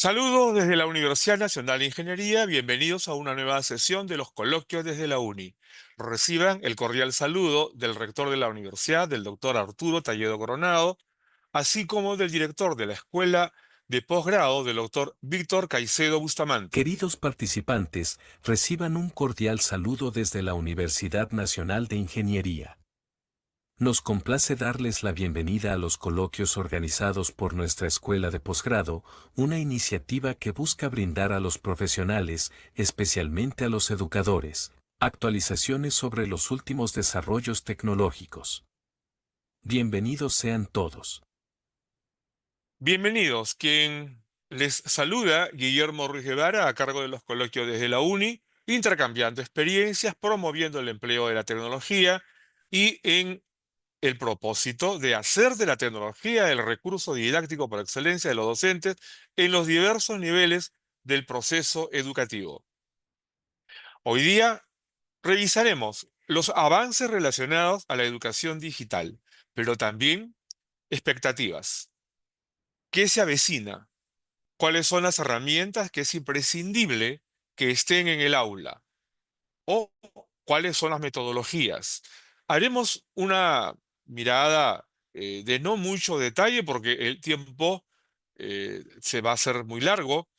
Saludos desde la Universidad Nacional de Ingeniería, bienvenidos a una nueva sesión de los coloquios desde la UNI. Reciban el cordial saludo del rector de la universidad, del doctor Arturo Talledo Coronado, así como del director de la Escuela de Posgrado, del doctor Víctor Caicedo Bustamante. Queridos participantes, reciban un cordial saludo desde la Universidad Nacional de Ingeniería. Nos complace darles la bienvenida a los coloquios organizados por nuestra Escuela de Posgrado, una iniciativa que busca brindar a los profesionales, especialmente a los educadores, actualizaciones sobre los últimos desarrollos tecnológicos. Bienvenidos sean todos. Bienvenidos, quien les saluda, Guillermo Ruiz Guevara, a cargo de los coloquios desde la UNI, intercambiando experiencias, promoviendo el empleo de la tecnología y en el propósito de hacer de la tecnología el recurso didáctico por excelencia de los docentes en los diversos niveles del proceso educativo. Hoy día revisaremos los avances relacionados a la educación digital, pero también expectativas. ¿Qué se avecina? ¿Cuáles son las herramientas que es imprescindible que estén en el aula? ¿O cuáles son las metodologías? Haremos una mirada de no mucho detalle porque el tiempo se va a hacer muy largo,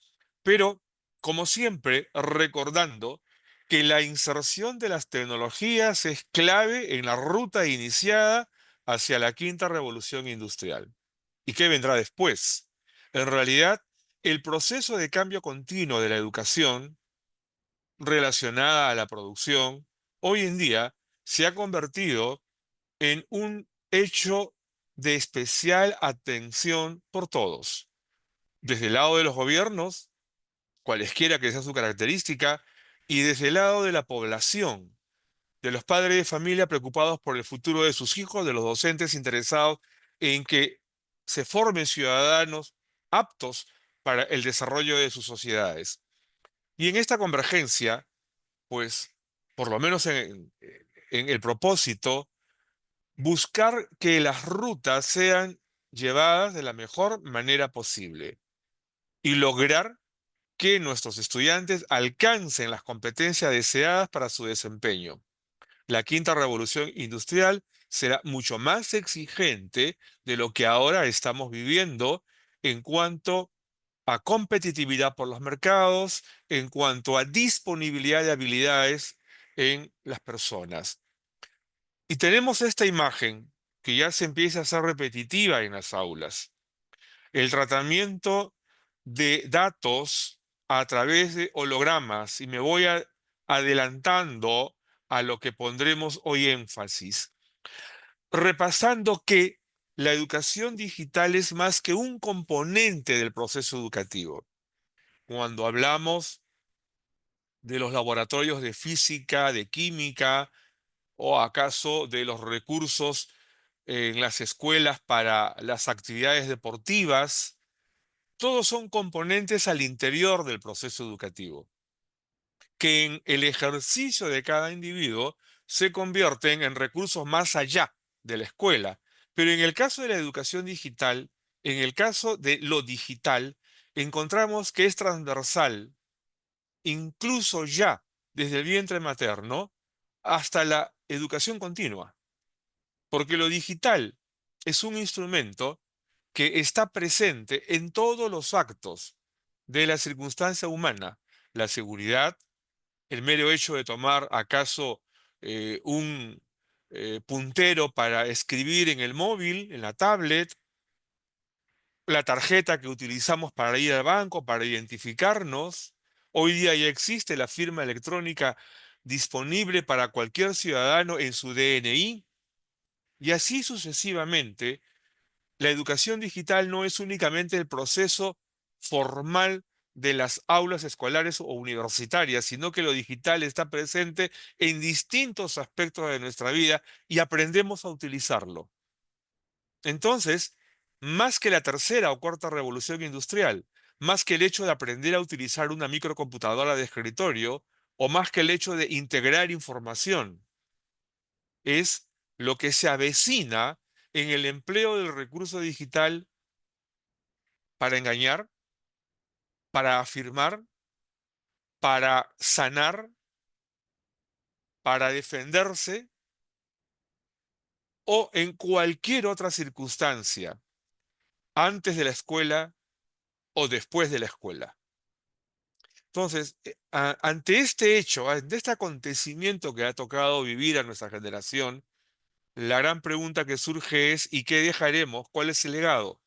pero como siempre, recordando que la inserción de las tecnologías es clave en la ruta iniciada hacia la quinta revolución industrial. ¿Y qué vendrá después? En realidad, el proceso de cambio continuo de la educación relacionada a la producción, hoy en día se ha convertido en un hecho de especial atención por todos, desde el lado de los gobiernos, cualesquiera que sea su característica, y desde el lado de la población, de los padres de familia preocupados por el futuro de sus hijos, de los docentes interesados en que se formen ciudadanos aptos para el desarrollo de sus sociedades. Y en esta convergencia, pues, por lo menos en el propósito, buscar que las rutas sean llevadas de la mejor manera posible y lograr que nuestros estudiantes alcancen las competencias deseadas para su desempeño. La quinta revolución industrial será mucho más exigente de lo que ahora estamos viviendo en cuanto a competitividad por los mercados, en cuanto a disponibilidad de habilidades en las personas. Y tenemos esta imagen que ya se empieza a hacer repetitiva en las aulas. El tratamiento de datos a través de hologramas, y me voy adelantando a lo que pondremos hoy énfasis, repasando que la educación digital es más que un componente del proceso educativo. Cuando hablamos de los laboratorios de física, de química, o acaso de los recursos en las escuelas para las actividades deportivas, todos son componentes al interior del proceso educativo, que en el ejercicio de cada individuo se convierten en recursos más allá de la escuela. Pero en el caso de la educación digital, en el caso de lo digital, encontramos que es transversal, incluso ya desde el vientre materno hasta la educación continua, porque lo digital es un instrumento que está presente en todos los actos de la circunstancia humana, la seguridad, el mero hecho de tomar acaso un puntero para escribir en el móvil, en la tablet, la tarjeta que utilizamos para ir al banco, para identificarnos. Hoy día ya existe la firma electrónica disponible para cualquier ciudadano en su DNI y así sucesivamente. La educación digital no es únicamente el proceso formal de las aulas escolares o universitarias, sino que lo digital está presente en distintos aspectos de nuestra vida y aprendemos a utilizarlo. Entonces, más que la tercera o cuarta revolución industrial, más que el hecho de aprender a utilizar una microcomputadora de escritorio, o más que el hecho de integrar información, es lo que se avecina en el empleo del recurso digital para engañar, para afirmar, para sanar, para defenderse o en cualquier otra circunstancia, antes de la escuela o después de la escuela. Entonces, ante este hecho, ante este acontecimiento que ha tocado vivir a nuestra generación, la gran pregunta que surge es: ¿y qué dejaremos? ¿Cuál es el legado?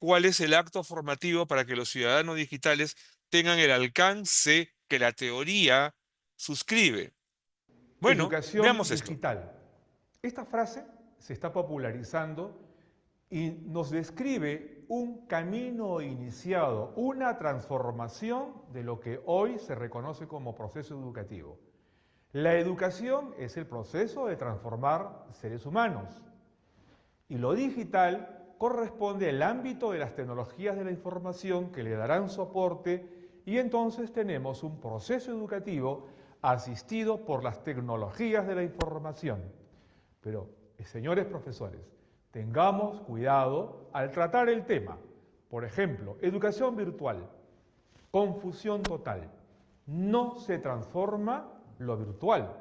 ¿Cuál es el acto formativo para que los ciudadanos digitales tengan el alcance que la teoría suscribe? Bueno, Educación veamos esto. digital. Esta frase se está popularizando y nos describe un camino iniciado, una transformación de lo que hoy se reconoce como proceso educativo. La educación es el proceso de transformar seres humanos y lo digital corresponde al ámbito de las tecnologías de la información que le darán soporte y entonces tenemos un proceso educativo asistido por las tecnologías de la información. Pero, señores profesores, tengamos cuidado al tratar el tema. Por ejemplo, educación virtual, confusión total. No se transforma lo virtual,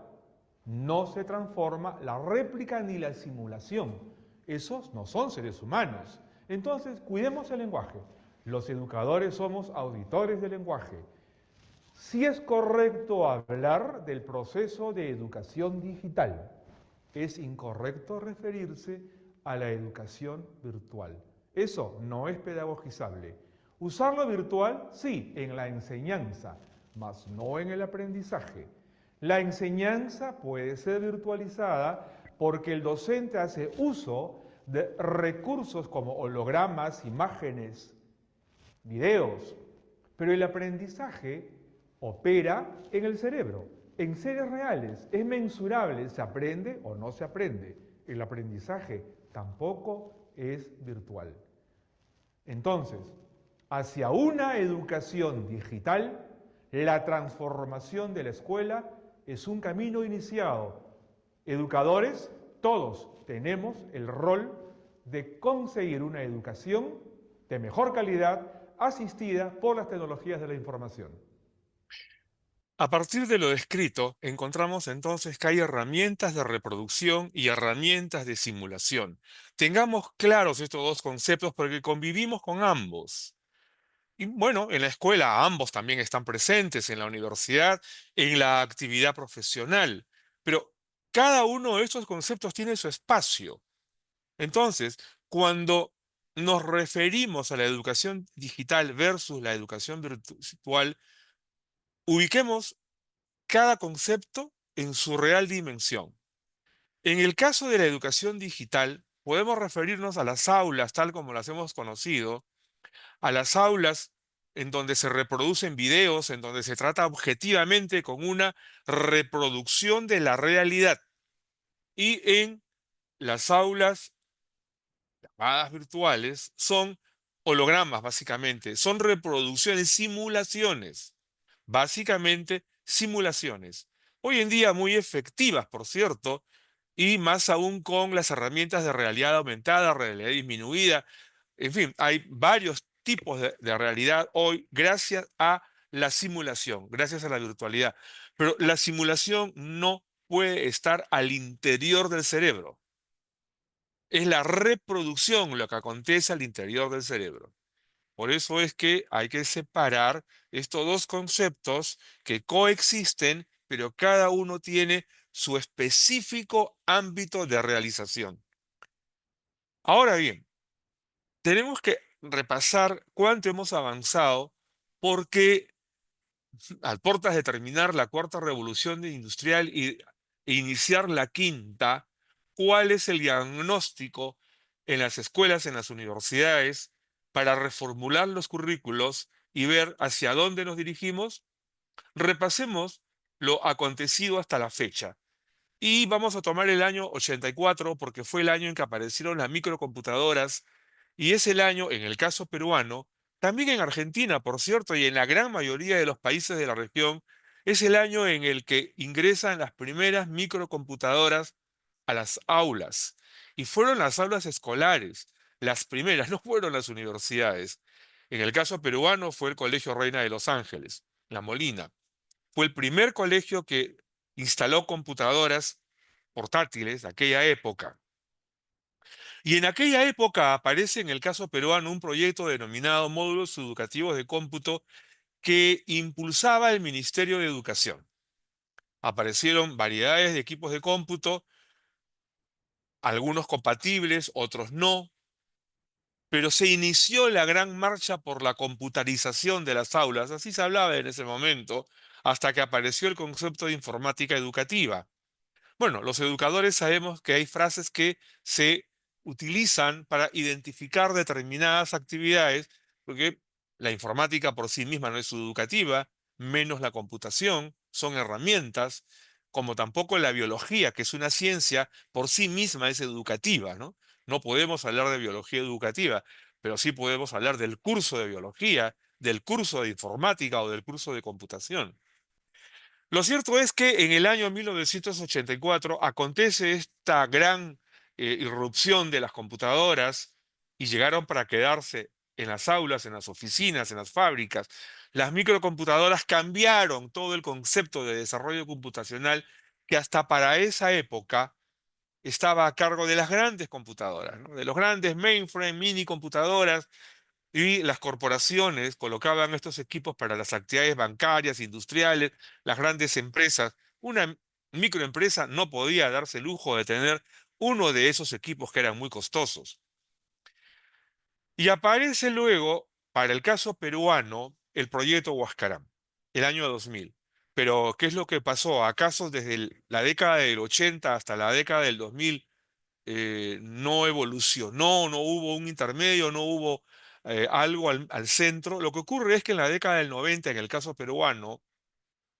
no se transforma la réplica ni la simulación. Esos no son seres humanos. Entonces, cuidemos el lenguaje. Los educadores somos auditores del lenguaje. Sí es correcto hablar del proceso de educación digital. Es incorrecto referirse a la educación virtual. Eso no es pedagogizable. Usar lo virtual, sí, en la enseñanza, mas no en el aprendizaje. La enseñanza puede ser virtualizada porque el docente hace uso de recursos como hologramas, imágenes, videos, pero el aprendizaje opera en el cerebro, en seres reales, es mensurable, se aprende o no se aprende. El aprendizaje tampoco es virtual. Entonces, hacia una educación digital, la transformación de la escuela es un camino iniciado. Educadores, todos tenemos el rol de conseguir una educación de mejor calidad asistida por las tecnologías de la información. A partir de lo descrito, encontramos entonces que hay herramientas de reproducción y herramientas de simulación. Tengamos claros estos dos conceptos porque convivimos con ambos. Y bueno, en la escuela ambos también están presentes, en la universidad, en la actividad profesional. Pero cada uno de estos conceptos tiene su espacio. Entonces, cuando nos referimos a la educación digital versus la educación virtual, ubiquemos cada concepto en su real dimensión. En el caso de la educación digital, podemos referirnos a las aulas tal como las hemos conocido, a las aulas en donde se reproducen videos, en donde se trata objetivamente con una reproducción de la realidad, y en las aulas llamadas virtuales son hologramas, básicamente, son reproducciones, simulaciones, básicamente simulaciones. Hoy en día muy efectivas, por cierto, y más aún con las herramientas de realidad aumentada, realidad disminuida. En fin, hay varios tipos de realidad hoy gracias a la simulación, gracias a la virtualidad. Pero la simulación no puede estar al interior del cerebro. Es la reproducción lo que acontece al interior del cerebro. Por eso es que hay que separar estos dos conceptos que coexisten, pero cada uno tiene su específico ámbito de realización. Ahora bien, tenemos que repasar cuánto hemos avanzado porque al portas de terminar la cuarta revolución industrial e iniciar la quinta, ¿cuál es el diagnóstico en las escuelas, en las universidades, para reformular los currículos y ver hacia dónde nos dirigimos? Repasemos lo acontecido hasta la fecha. Y vamos a tomar el año 84 porque fue el año en que aparecieron las microcomputadoras y es el año, en el caso peruano, también en Argentina, por cierto, y en la gran mayoría de los países de la región, es el año en el que ingresan las primeras microcomputadoras a las aulas. Y fueron las aulas escolares, las primeras, no fueron las universidades. En el caso peruano fue el Colegio Reina de Los Ángeles, La Molina. Fue el primer colegio que instaló computadoras portátiles de aquella época. Y en aquella época aparece en el caso peruano un proyecto denominado Módulos Educativos de Cómputo que impulsaba el Ministerio de Educación. Aparecieron variedades de equipos de cómputo, algunos compatibles, otros no, pero se inició la gran marcha por la computarización de las aulas, así se hablaba en ese momento, hasta que apareció el concepto de informática educativa. Bueno, los educadores sabemos que hay frases que se utilizan para identificar determinadas actividades, porque la informática por sí misma no es educativa, menos la computación, son herramientas, como tampoco la biología, que es una ciencia, por sí misma es educativa, ¿no? No podemos hablar de biología educativa, pero sí podemos hablar del curso de biología, del curso de informática o del curso de computación. Lo cierto es que en el año 1984 acontece esta gran irrupción de las computadoras y llegaron para quedarse en las aulas, en las oficinas, en las fábricas. Las microcomputadoras cambiaron todo el concepto de desarrollo computacional que hasta para esa época estaba a cargo de las grandes computadoras, ¿no? De los grandes mainframe, mini computadoras, y las corporaciones colocaban estos equipos para las actividades bancarias, industriales, las grandes empresas. Una microempresa no podía darse el lujo de tener uno de esos equipos que eran muy costosos. Y aparece luego, para el caso peruano, el proyecto Huascarán, el año 2000. Pero, ¿qué es lo que pasó? ¿Acaso desde la década del 80 hasta la década del 2000 no evolucionó, no hubo un intermedio, no hubo algo al centro? Lo que ocurre es que en la década del 90, en el caso peruano,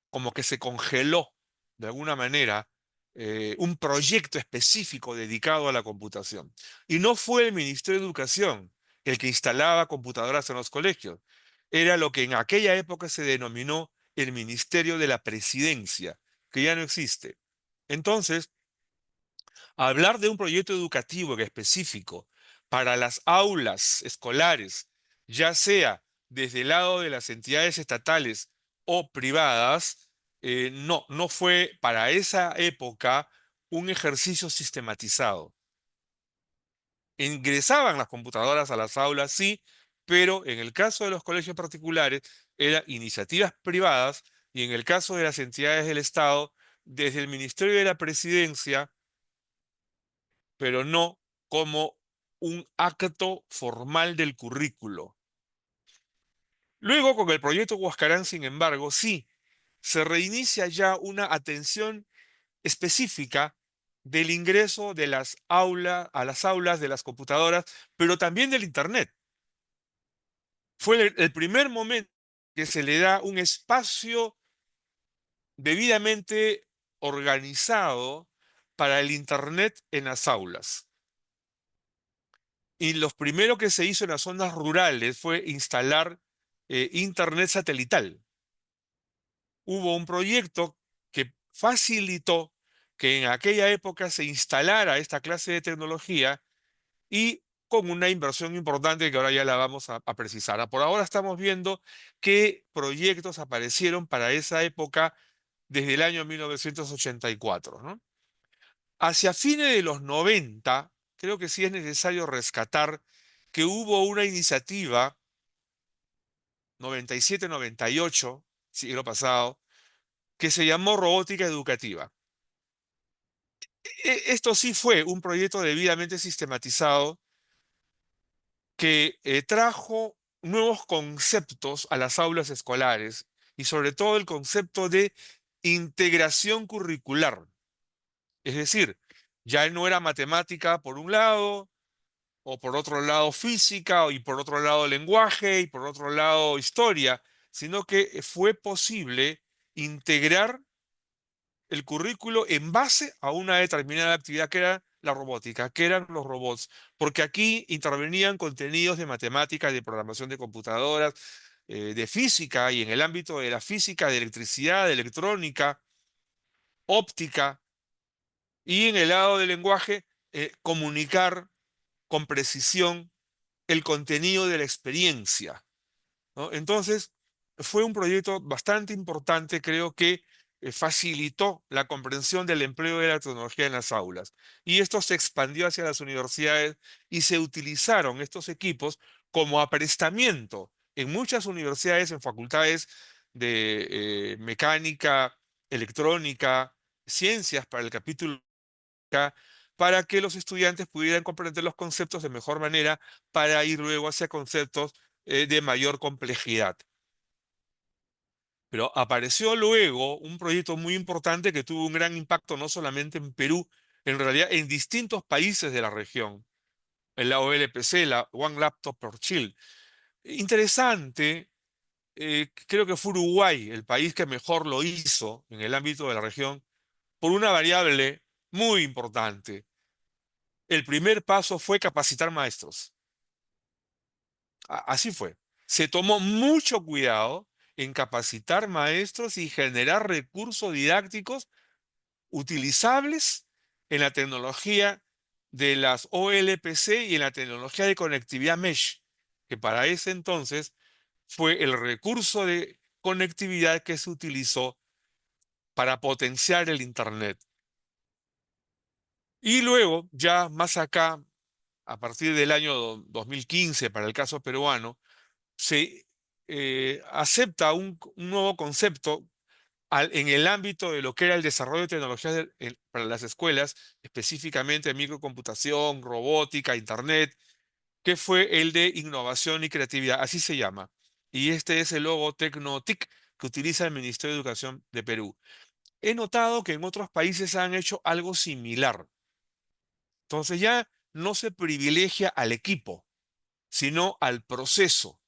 como que se congeló de alguna manera un proyecto específico dedicado a la computación. Y no fue el Ministerio de Educación el que instalaba computadoras en los colegios. Era lo que en aquella época se denominó el Ministerio de la Presidencia, que ya no existe. Entonces, hablar de un proyecto educativo en específico para las aulas escolares, ya sea desde el lado de las entidades estatales o privadas, no fue para esa época un ejercicio sistematizado. Ingresaban las computadoras a las aulas, sí, pero en el caso de los colegios particulares eran iniciativas privadas y en el caso de las entidades del Estado, desde el Ministerio de la Presidencia, pero no como un acto formal del currículo. Luego, con el proyecto Huascarán, sin embargo, sí, se reinicia ya una atención específica del ingreso de las aulas, a las aulas de las computadoras, pero también del Internet. Fue el primer momento que se le da un espacio debidamente organizado para el Internet en las aulas. Y lo primero que se hizo en las zonas rurales fue instalar Internet satelital. Hubo un proyecto que facilitó que en aquella época se instalara esta clase de tecnología y con una inversión importante que ahora ya la vamos a precisar. Por ahora estamos viendo qué proyectos aparecieron para esa época desde el año 1984, ¿no? Hacia fines de los 90, creo que sí es necesario rescatar que hubo una iniciativa, 97-98, siglo pasado, que se llamó Robótica Educativa. Esto sí fue un proyecto debidamente sistematizado que trajo nuevos conceptos a las aulas escolares y sobre todo el concepto de integración curricular. Es decir, ya no era matemática por un lado, o por otro lado física, y por otro lado lenguaje, y por otro lado historia, sino que fue posible integrar el currículo en base a una determinada actividad que era la robótica, que eran los robots, porque aquí intervenían contenidos de matemática, de programación de computadoras, de física, y en el ámbito de la física, de electricidad, de electrónica, óptica, y en el lado del lenguaje, comunicar con precisión el contenido de la experiencia. ¿no? Entonces, fue un proyecto bastante importante, creo que facilitó la comprensión del empleo de la tecnología en las aulas. Y esto se expandió hacia las universidades y se utilizaron estos equipos como aprestamiento en muchas universidades, en facultades de mecánica, electrónica, ciencias para el capítulo acá, para que los estudiantes pudieran comprender los conceptos de mejor manera para ir luego hacia conceptos de mayor complejidad. Pero apareció luego un proyecto muy importante que tuvo un gran impacto no solamente en Perú, en realidad en distintos países de la región, en la OLPC, la One Laptop per Child. Interesante, creo que fue Uruguay el país que mejor lo hizo en el ámbito de la región por una variable muy importante. El primer paso fue capacitar maestros. Así fue. Se tomó mucho cuidado en capacitar maestros y generar recursos didácticos utilizables en la tecnología de las OLPC y en la tecnología de conectividad Mesh, que para ese entonces fue el recurso de conectividad que se utilizó para potenciar el Internet. Y luego, ya más acá, a partir del año 2015, para el caso peruano, se acepta un nuevo concepto en el ámbito de lo que era el desarrollo de tecnologías para las escuelas, específicamente microcomputación, robótica, internet, que fue el de innovación y creatividad, así se llama. Y este es el logo Tecnotic que utiliza el Ministerio de Educación de Perú. He notado que en otros países han hecho algo similar. Entonces ya no se privilegia al equipo, sino al proceso.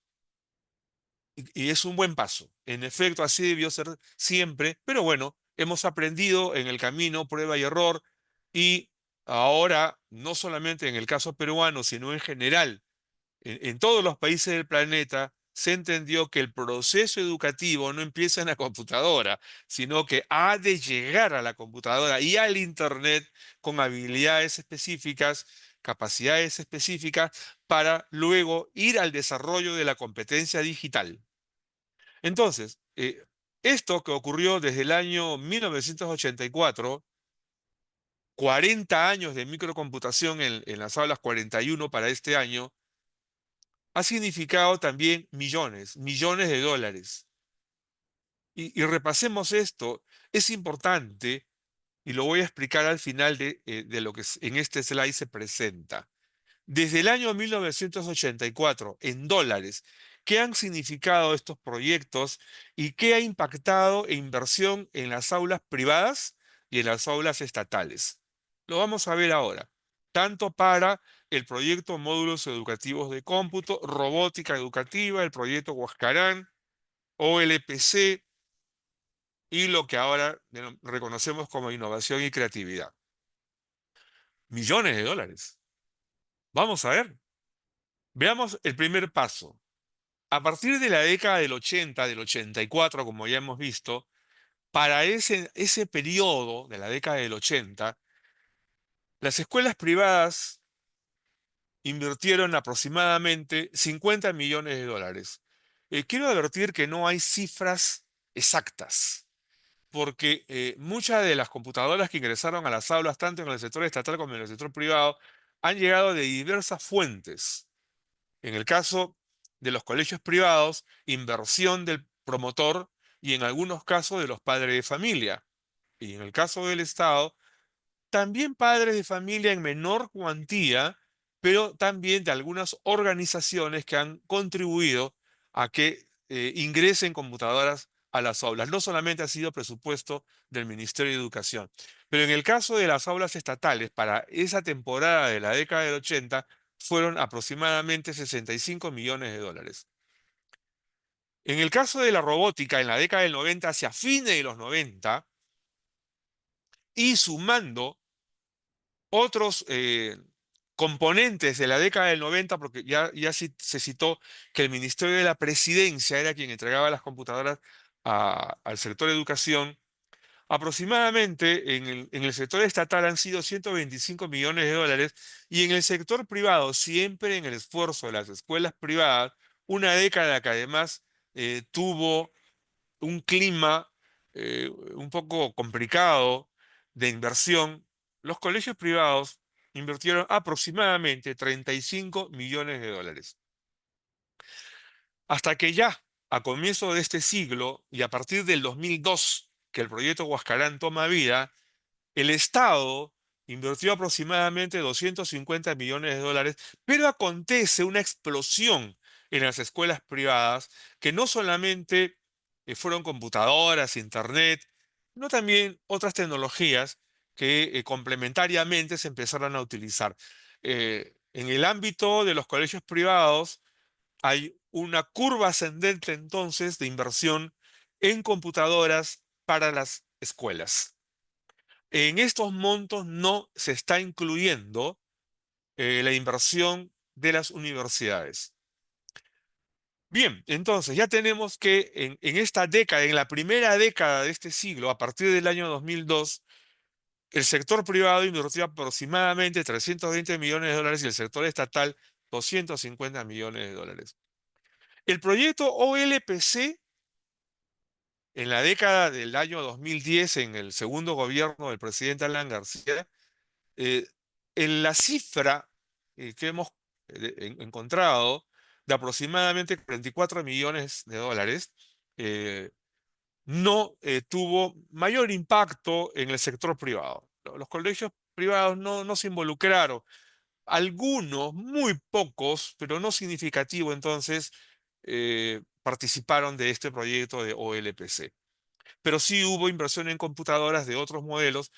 Y es un buen paso. En efecto, así debió ser siempre, pero bueno, hemos aprendido en el camino, prueba y error, y ahora, no solamente en el caso peruano, sino en general, en todos los países del planeta, se entendió que el proceso educativo no empieza en la computadora, sino que ha de llegar a la computadora y al Internet con habilidades específicas, capacidades específicas, para luego ir al desarrollo de la competencia digital. Entonces, esto que ocurrió desde el año 1984, 40 años de microcomputación en las aulas, 41 para este año, ha significado también millones, millones de dólares. Y repasemos esto, es importante, y lo voy a explicar al final de lo que en este slide se presenta. Desde el año 1984, en dólares, ¿qué han significado estos proyectos y qué ha impactado en inversión en las aulas privadas y en las aulas estatales? Lo vamos a ver ahora, tanto para el proyecto Módulos Educativos de Cómputo, Robótica Educativa, el proyecto Huascarán, OLPC y lo que ahora reconocemos como innovación y creatividad. Millones de dólares. Vamos a ver. Veamos el primer paso. A partir de la década del 80, del 84, como ya hemos visto, para ese periodo de la década del 80, las escuelas privadas invirtieron aproximadamente 50 millones de dólares. Quiero advertir que no hay cifras exactas, porque muchas de las computadoras que ingresaron a las aulas, tanto en el sector estatal como en el sector privado, han llegado de diversas fuentes. En el caso de los colegios privados, inversión del promotor y en algunos casos de los padres de familia. Y en el caso del Estado, también padres de familia en menor cuantía, pero también de algunas organizaciones que han contribuido a que ingresen computadoras a las aulas. No solamente ha sido presupuesto del Ministerio de Educación, pero en el caso de las aulas estatales, para esa temporada de la década del 80, fueron aproximadamente 65 millones de dólares. En el caso de la robótica, en la década del 90, hacia fines de los 90, y sumando otros componentes de la década del 90, porque ya se citó que el Ministerio de la Presidencia era quien entregaba las computadoras al sector de educación, aproximadamente en el sector estatal han sido 125 millones de dólares y en el sector privado, siempre en el esfuerzo de las escuelas privadas, una década que además tuvo un clima un poco complicado de inversión. Los colegios privados invirtieron aproximadamente 35 millones de dólares. Hasta que ya a comienzo de este siglo y a partir del 2002, que el proyecto Huascarán toma vida, el Estado invirtió aproximadamente 250 millones de dólares, pero acontece una explosión en las escuelas privadas que no solamente fueron computadoras, internet, sino también otras tecnologías que complementariamente se empezaron a utilizar. En el ámbito de los colegios privados hay una curva ascendente entonces de inversión en computadoras para las escuelas. En estos montos no se está incluyendo la inversión de las universidades. Bien, entonces ya tenemos que en esta década, en la primera década de este siglo, a partir del año 2002, el sector privado invirtió aproximadamente 320 millones de dólares y el sector estatal 250 millones de dólares. El proyecto OLPC, en la década del año 2010, en el segundo gobierno del presidente Alan García, eh, en la cifra que hemos encontrado de aproximadamente 44 millones de dólares, eh, no tuvo mayor impacto en el sector privado. Los colegios privados no se involucraron. Algunos, muy pocos, pero no significativo, entonces, participaron de este proyecto de OLPC. Pero sí hubo inversión en computadoras de otros modelos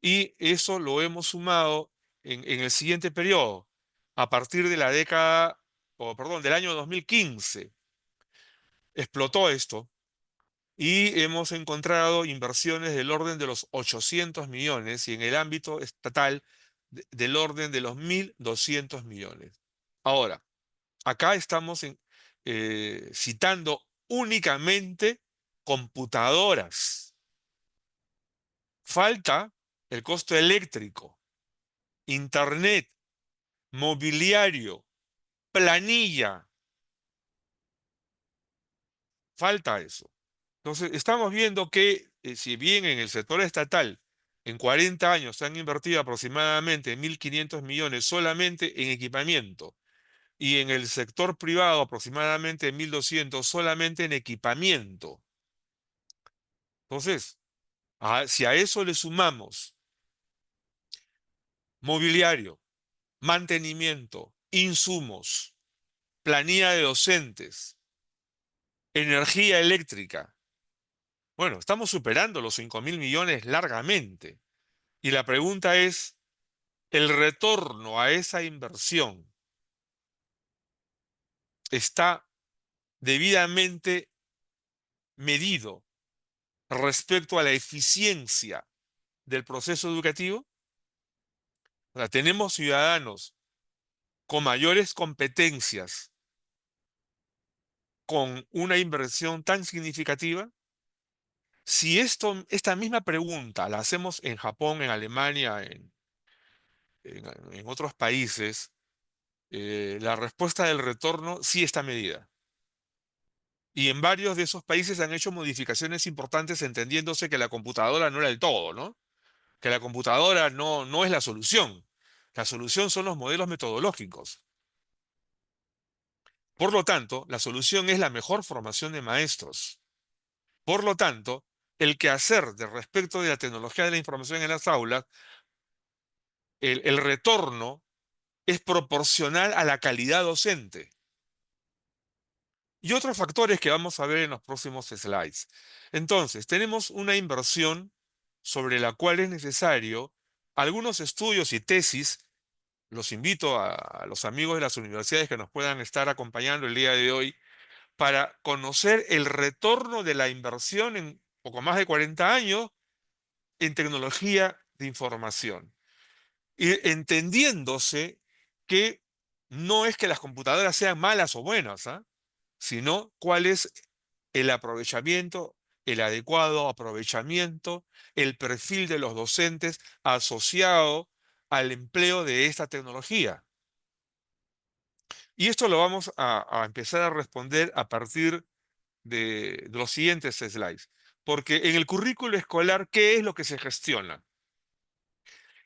y eso lo hemos sumado en el siguiente periodo, a partir de la década, o perdón, del año 2015. Explotó esto y hemos encontrado inversiones del orden de los 800 millones y en el ámbito estatal del orden de los 1.200 millones. Ahora, acá estamos citando únicamente computadoras. Falta el costo eléctrico, internet, mobiliario, planilla. Falta eso. Entonces, estamos viendo que si bien en el sector estatal en 40 años se han invertido aproximadamente 1.500 millones solamente en equipamiento y en el sector privado aproximadamente 1.200 solamente en equipamiento. Entonces, si a eso le sumamos mobiliario, mantenimiento, insumos, planilla de docentes, energía eléctrica, bueno, estamos superando los 5.000 millones largamente. Y la pregunta es, ¿el retorno a esa inversión está debidamente medido respecto a la eficiencia del proceso educativo? O sea, tenemos ciudadanos con mayores competencias, con una inversión tan significativa. Si esta misma pregunta la hacemos en Japón, en Alemania, en otros países, la respuesta del retorno sí está medida. Y en varios de esos países han hecho modificaciones importantes entendiéndose que la computadora no era el todo, ¿no? Que la computadora no es la solución. La solución son los modelos metodológicos. Por lo tanto, la solución es la mejor formación de maestros. Por lo tanto, el quehacer de respecto de la tecnología de la información en las aulas, el retorno es proporcional a la calidad docente. Y otros factores que vamos a ver en los próximos slides. Entonces, tenemos una inversión sobre la cual es necesario algunos estudios y tesis. Los invito a los amigos de las universidades que nos puedan estar acompañando el día de hoy para conocer el retorno de la inversión en poco más de 40 años en tecnología de información. Y entendiéndose que no es que las computadoras sean malas o buenas, ¿ah? Sino cuál es el aprovechamiento, el adecuado aprovechamiento, el perfil de los docentes asociado al empleo de esta tecnología. Y esto lo vamos a empezar a responder a partir de los siguientes slides. Porque en el currículo escolar, ¿qué es lo que se gestiona?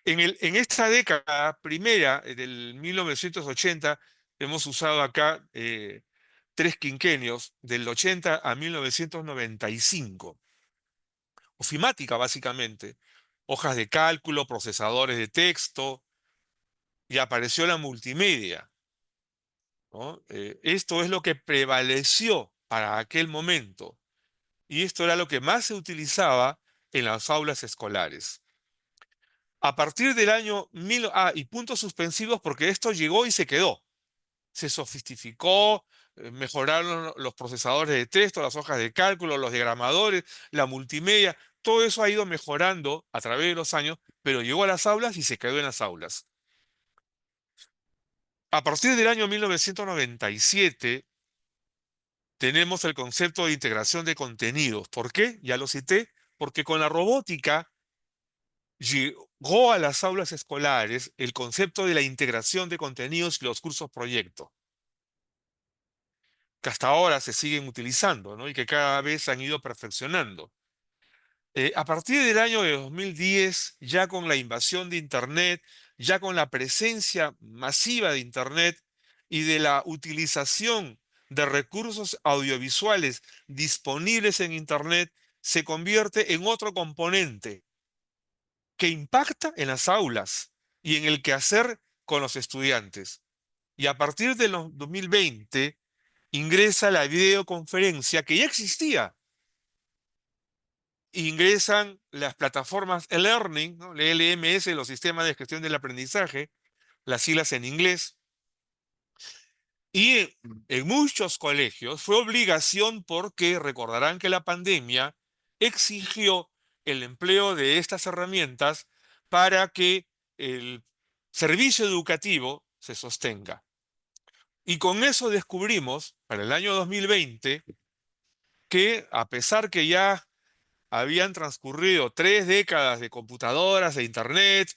En esta década primera, del 1980, hemos usado acá tres quinquenios, del 80 a 1995. Ofimática, básicamente. Hojas de cálculo, procesadores de texto, y apareció la multimedia, ¿no? Esto es lo que prevaleció para aquel momento, y esto era lo que más se utilizaba en las aulas escolares. A partir del año y puntos suspensivos porque esto llegó y se quedó. Se sofistificó, mejoraron los procesadores de texto, las hojas de cálculo, los diagramadores, la multimedia. Todo eso ha ido mejorando a través de los años, pero llegó a las aulas y se quedó en las aulas. A partir del año 1997 tenemos el concepto de integración de contenidos. ¿Por qué? Ya lo cité, porque con la robótica llegó a las aulas escolares el concepto de la integración de contenidos y los cursos proyecto, que hasta ahora se siguen utilizando, ¿no? Y que cada vez han ido perfeccionando. A partir del año de 2010, ya con la invasión de Internet, ya con la presencia masiva de Internet y de la utilización de recursos audiovisuales disponibles en Internet, se convierte en otro componente que impacta en las aulas y en el quehacer con los estudiantes. Y a partir de los 2020 ingresa la videoconferencia que ya existía. Ingresan las plataformas e-learning, ¿no? El LMS, los sistemas de gestión del aprendizaje, las siglas en inglés. Y en muchos colegios fue obligación porque recordarán que la pandemia exigió el empleo de estas herramientas para que el servicio educativo se sostenga. Y con eso descubrimos, para el año 2020, que a pesar que ya habían transcurrido 3 décadas de computadoras, de internet,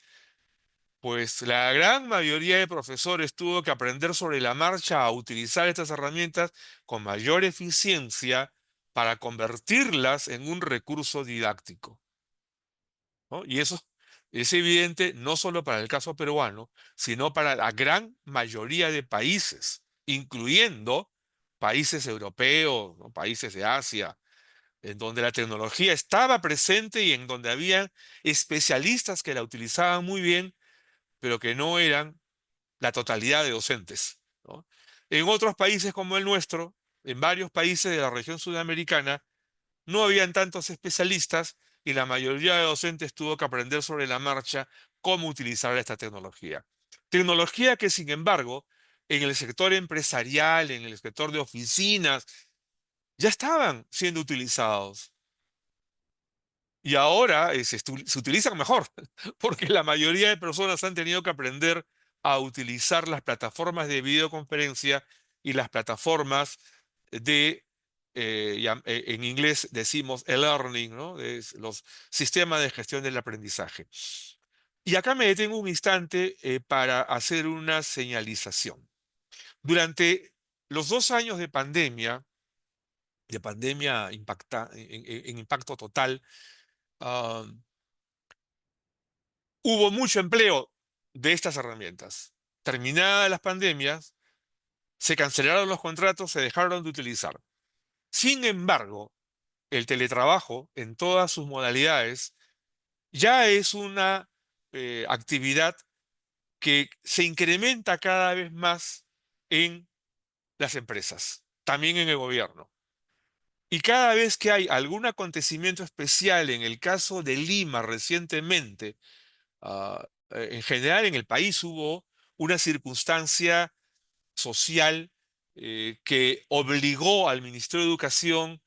pues la gran mayoría de profesores tuvo que aprender sobre la marcha a utilizar estas herramientas con mayor eficiencia para convertirlas en un recurso didáctico, ¿no? Y eso es evidente no solo para el caso peruano, sino para la gran mayoría de países, incluyendo países europeos, ¿no? Países de Asia, en donde la tecnología estaba presente y en donde había especialistas que la utilizaban muy bien, pero que no eran la totalidad de docentes, ¿no? En otros países como el nuestro, en varios países de la región sudamericana, no habían tantos especialistas y la mayoría de docentes tuvo que aprender sobre la marcha cómo utilizar esta tecnología. Tecnología que, sin embargo, en el sector empresarial, en el sector de oficinas, ya estaban siendo utilizados. Y ahora se utilizan mejor, porque la mayoría de personas han tenido que aprender a utilizar las plataformas de videoconferencia y las plataformas de, en inglés decimos e-learning, ¿no? Los sistemas de gestión del aprendizaje. Y acá me detengo un instante para hacer una señalización. Durante los 2 años de pandemia en impacto total, ah, hubo mucho empleo de estas herramientas. Terminadas las pandemias, se cancelaron los contratos, se dejaron de utilizar. Sin embargo, el teletrabajo en todas sus modalidades ya es una actividad que se incrementa cada vez más en las empresas, también en el gobierno. Y cada vez que hay algún acontecimiento especial, en el caso de Lima recientemente, en general en el país hubo una circunstancia social que obligó al Ministerio de Educación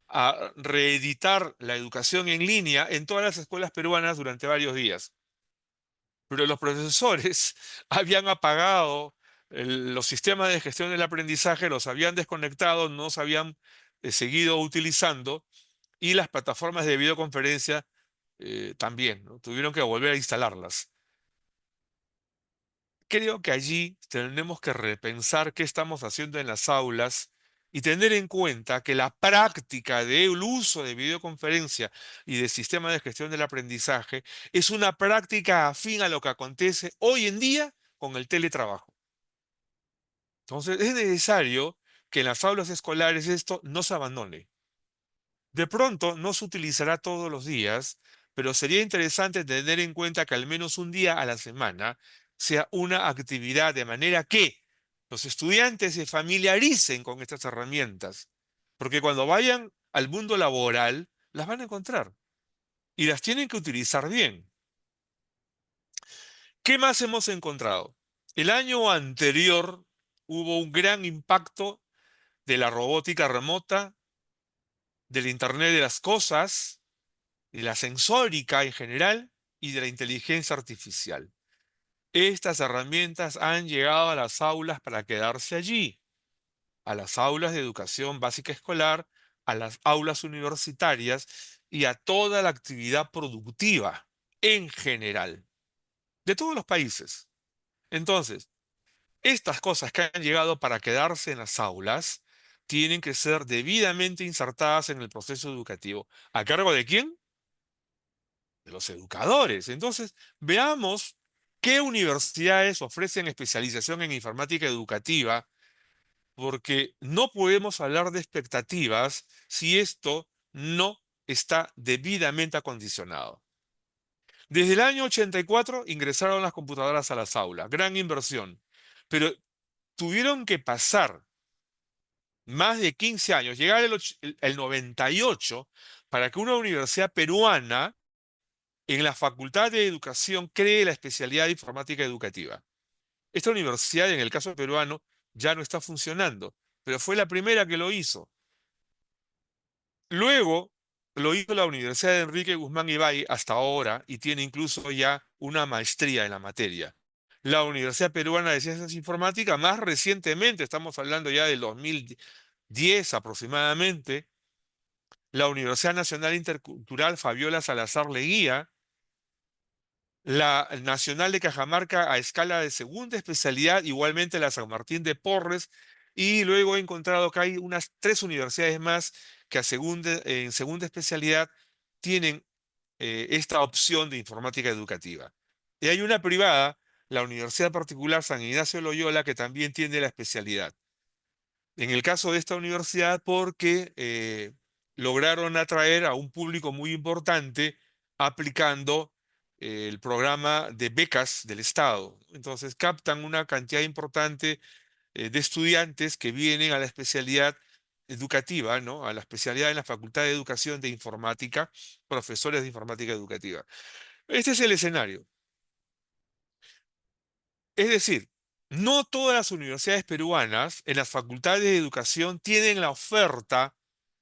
a reeditar la educación en línea en todas las escuelas peruanas durante varios días. Pero los profesores habían apagado los sistemas de gestión del aprendizaje, los habían desconectado, no se habían seguido utilizando, y las plataformas de videoconferencia también, ¿no? Tuvieron que volver a instalarlas. creo que allí tenemos que repensar qué estamos haciendo en las aulas y tener en cuenta que la práctica del uso de videoconferencia y de sistema de gestión del aprendizaje es una práctica afín a lo que acontece hoy en día con el teletrabajo. Entonces, es necesario que en las aulas escolares esto no se abandone. De pronto, no se utilizará todos los días, pero sería interesante tener en cuenta que al menos un día a la semana sea una actividad de manera que los estudiantes se familiaricen con estas herramientas, porque cuando vayan al mundo laboral, las van a encontrar y las tienen que utilizar bien. ¿Qué más hemos encontrado? El año anterior hubo un gran impacto de la robótica remota, del Internet de las cosas, de la sensórica en general y de la inteligencia artificial. Estas herramientas han llegado a las aulas para quedarse allí, a las aulas de educación básica escolar, a las aulas universitarias y a toda la actividad productiva en general, de todos los países. Entonces, estas cosas que han llegado para quedarse en las aulas tienen que ser debidamente insertadas en el proceso educativo. ¿A cargo de quién? De los educadores. Entonces, veamos qué universidades ofrecen especialización en informática educativa, porque no podemos hablar de expectativas si esto no está debidamente acondicionado. Desde el año 84 ingresaron las computadoras a las aulas, gran inversión, pero tuvieron que pasar más de 15 años, llegar el 98, para que una universidad peruana en la Facultad de Educación cree la especialidad de informática educativa. Esta universidad, en el caso peruano, ya no está funcionando, pero fue la primera que lo hizo. Luego lo hizo la Universidad de Enrique Guzmán Ibai hasta ahora y tiene incluso ya una maestría en la materia. La Universidad Peruana de Ciencias Informáticas, más recientemente, estamos hablando ya del 2010 aproximadamente, la Universidad Nacional Intercultural Fabiola Salazar Leguía, la Nacional de Cajamarca a escala de segunda especialidad, igualmente la San Martín de Porres, y luego he encontrado que hay unas 3 universidades más que en segunda especialidad tienen esta opción de informática educativa. Y hay una privada, la Universidad Particular San Ignacio Loyola, que también tiene la especialidad. En el caso de esta universidad, porque lograron atraer a un público muy importante aplicando el programa de becas del Estado. Entonces captan una cantidad importante de estudiantes que vienen a la especialidad educativa, ¿no? A la especialidad en la Facultad de Educación de Informática, profesores de informática educativa. Este es el escenario. Es decir, no todas las universidades peruanas en las facultades de educación tienen la oferta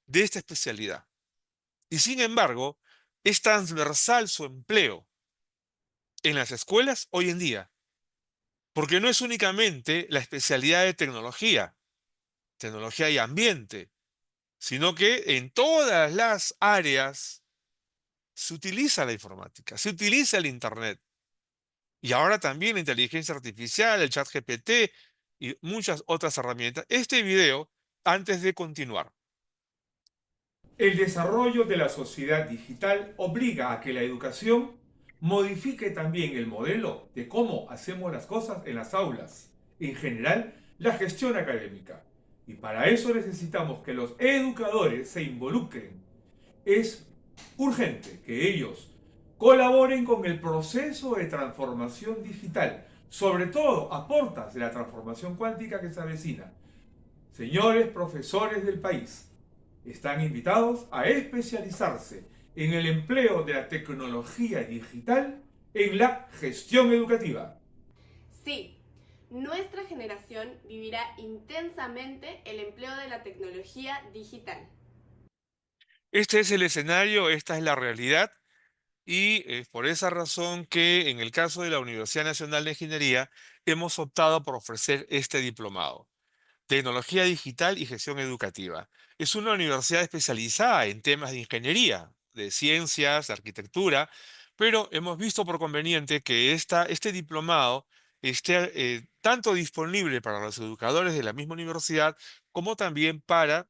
de esta especialidad. Y sin embargo, es transversal su empleo en las escuelas hoy en día, porque no es únicamente la especialidad de tecnología y ambiente, sino que en todas las áreas se utiliza la informática, se utiliza el Internet. Y ahora también la inteligencia artificial, el chat GPT y muchas otras herramientas. Este video, antes de continuar. El desarrollo de la sociedad digital obliga a que la educación modifique también el modelo de cómo hacemos las cosas en las aulas, en general la gestión académica. Y para eso necesitamos que los educadores se involucren. Es urgente que ellos colaboren con el proceso de transformación digital, sobre todo a portas de la transformación cuántica que se avecina. Señores profesores del país, están invitados a especializarse en el empleo de la tecnología digital en la gestión educativa. Sí, nuestra generación vivirá intensamente el empleo de la tecnología digital. Este es el escenario, esta es la realidad y es por esa razón que en el caso de la Universidad Nacional de Ingeniería hemos optado por ofrecer este diplomado. Tecnología digital y gestión educativa. Es una universidad especializada en temas de ingeniería, de ciencias, de arquitectura, pero hemos visto por conveniente que este diplomado esté tanto disponible para los educadores de la misma universidad como también para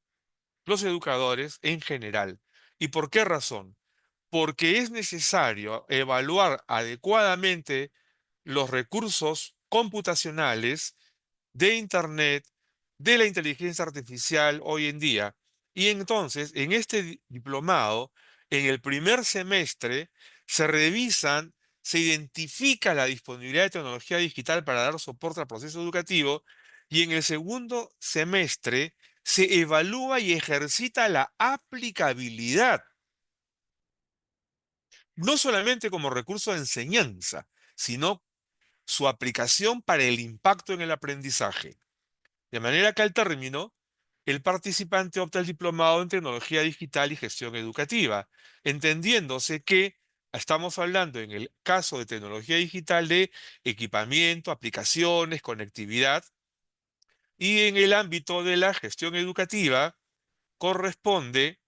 los educadores en general. ¿Y por qué razón? Porque es necesario evaluar adecuadamente los recursos computacionales de Internet, de la inteligencia artificial hoy en día. Y entonces, en este diplomado, en el primer semestre, se revisan, se identifica la disponibilidad de tecnología digital para dar soporte al proceso educativo, y en el segundo semestre se evalúa y ejercita la aplicabilidad, no solamente como recurso de enseñanza, sino su aplicación para el impacto en el aprendizaje. De manera que al término, el participante opta el diplomado en tecnología digital y gestión educativa, entendiéndose que estamos hablando en el caso de tecnología digital de equipamiento, aplicaciones, conectividad, y en el ámbito de la gestión educativa corresponde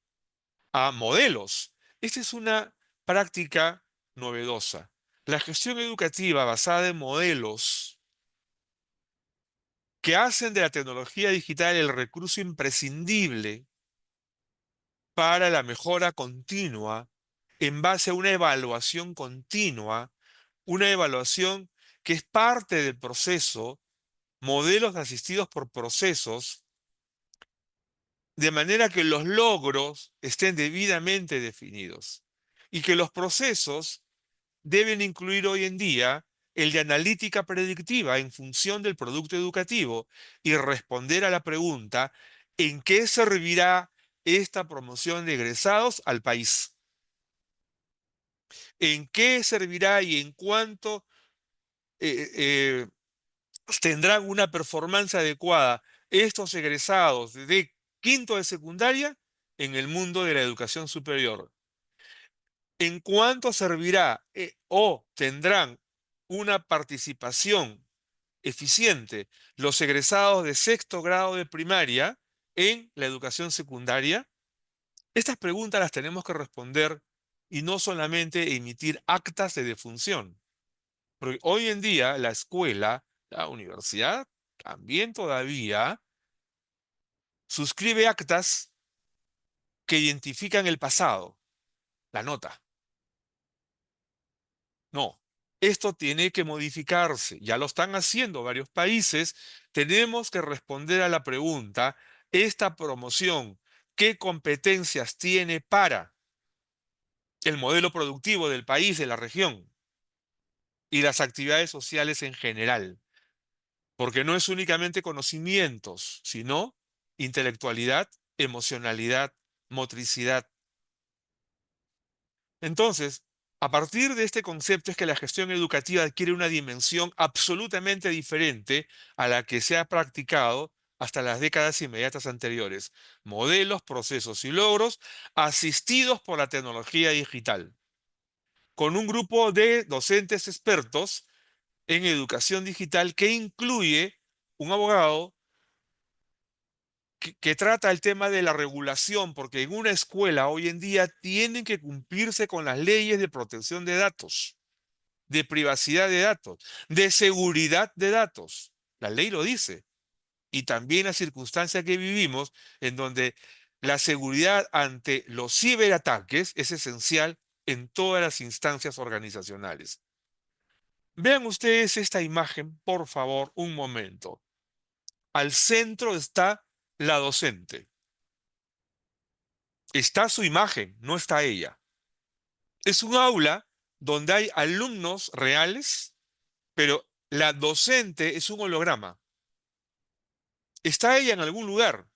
a modelos. Esta es una práctica novedosa. La gestión educativa basada en modelos que hacen de la tecnología digital el recurso imprescindible para la mejora continua en base a una evaluación continua, una evaluación que es parte del proceso, modelos asistidos por procesos, de manera que los logros estén debidamente definidos y que los procesos deben incluir hoy en día el de analítica predictiva en función del producto educativo y responder a la pregunta: ¿en qué servirá esta promoción de egresados al país? ¿En qué servirá y en cuánto eh, eh, tendrán una performance adecuada estos egresados de quinto de secundaria en el mundo de la educación superior? ¿En cuánto servirá o tendrán una participación eficiente los egresados de sexto grado de primaria en la educación secundaria? Estas preguntas las tenemos que responder y no solamente emitir actas de defunción. Porque hoy en día la escuela, la universidad, también todavía suscribe actas que identifican el pasado, la nota. No, esto tiene que modificarse. Ya lo están haciendo varios países. Tenemos que responder a la pregunta: esta promoción, ¿qué competencias tiene para el modelo productivo del país, de la región y las actividades sociales en general? Porque no es únicamente conocimientos, sino intelectualidad, emocionalidad, motricidad. Entonces, a partir de este concepto es que la gestión educativa adquiere una dimensión absolutamente diferente a la que se ha practicado hasta las décadas inmediatas anteriores. Modelos, procesos y logros asistidos por la tecnología digital, con un grupo de docentes expertos en educación digital que incluye un abogado que trata el tema de la regulación, porque en una escuela hoy en día tienen que cumplirse con las leyes de protección de datos, de privacidad de datos, de seguridad de datos. La ley lo dice. Y también la circunstancia que vivimos, en donde la seguridad ante los ciberataques es esencial en todas las instancias organizacionales. Vean ustedes esta imagen, por favor, un momento. Al centro está la docente. Está su imagen, no está ella. Es un aula donde hay alumnos reales, pero la docente es un holograma. Está ella en algún lugar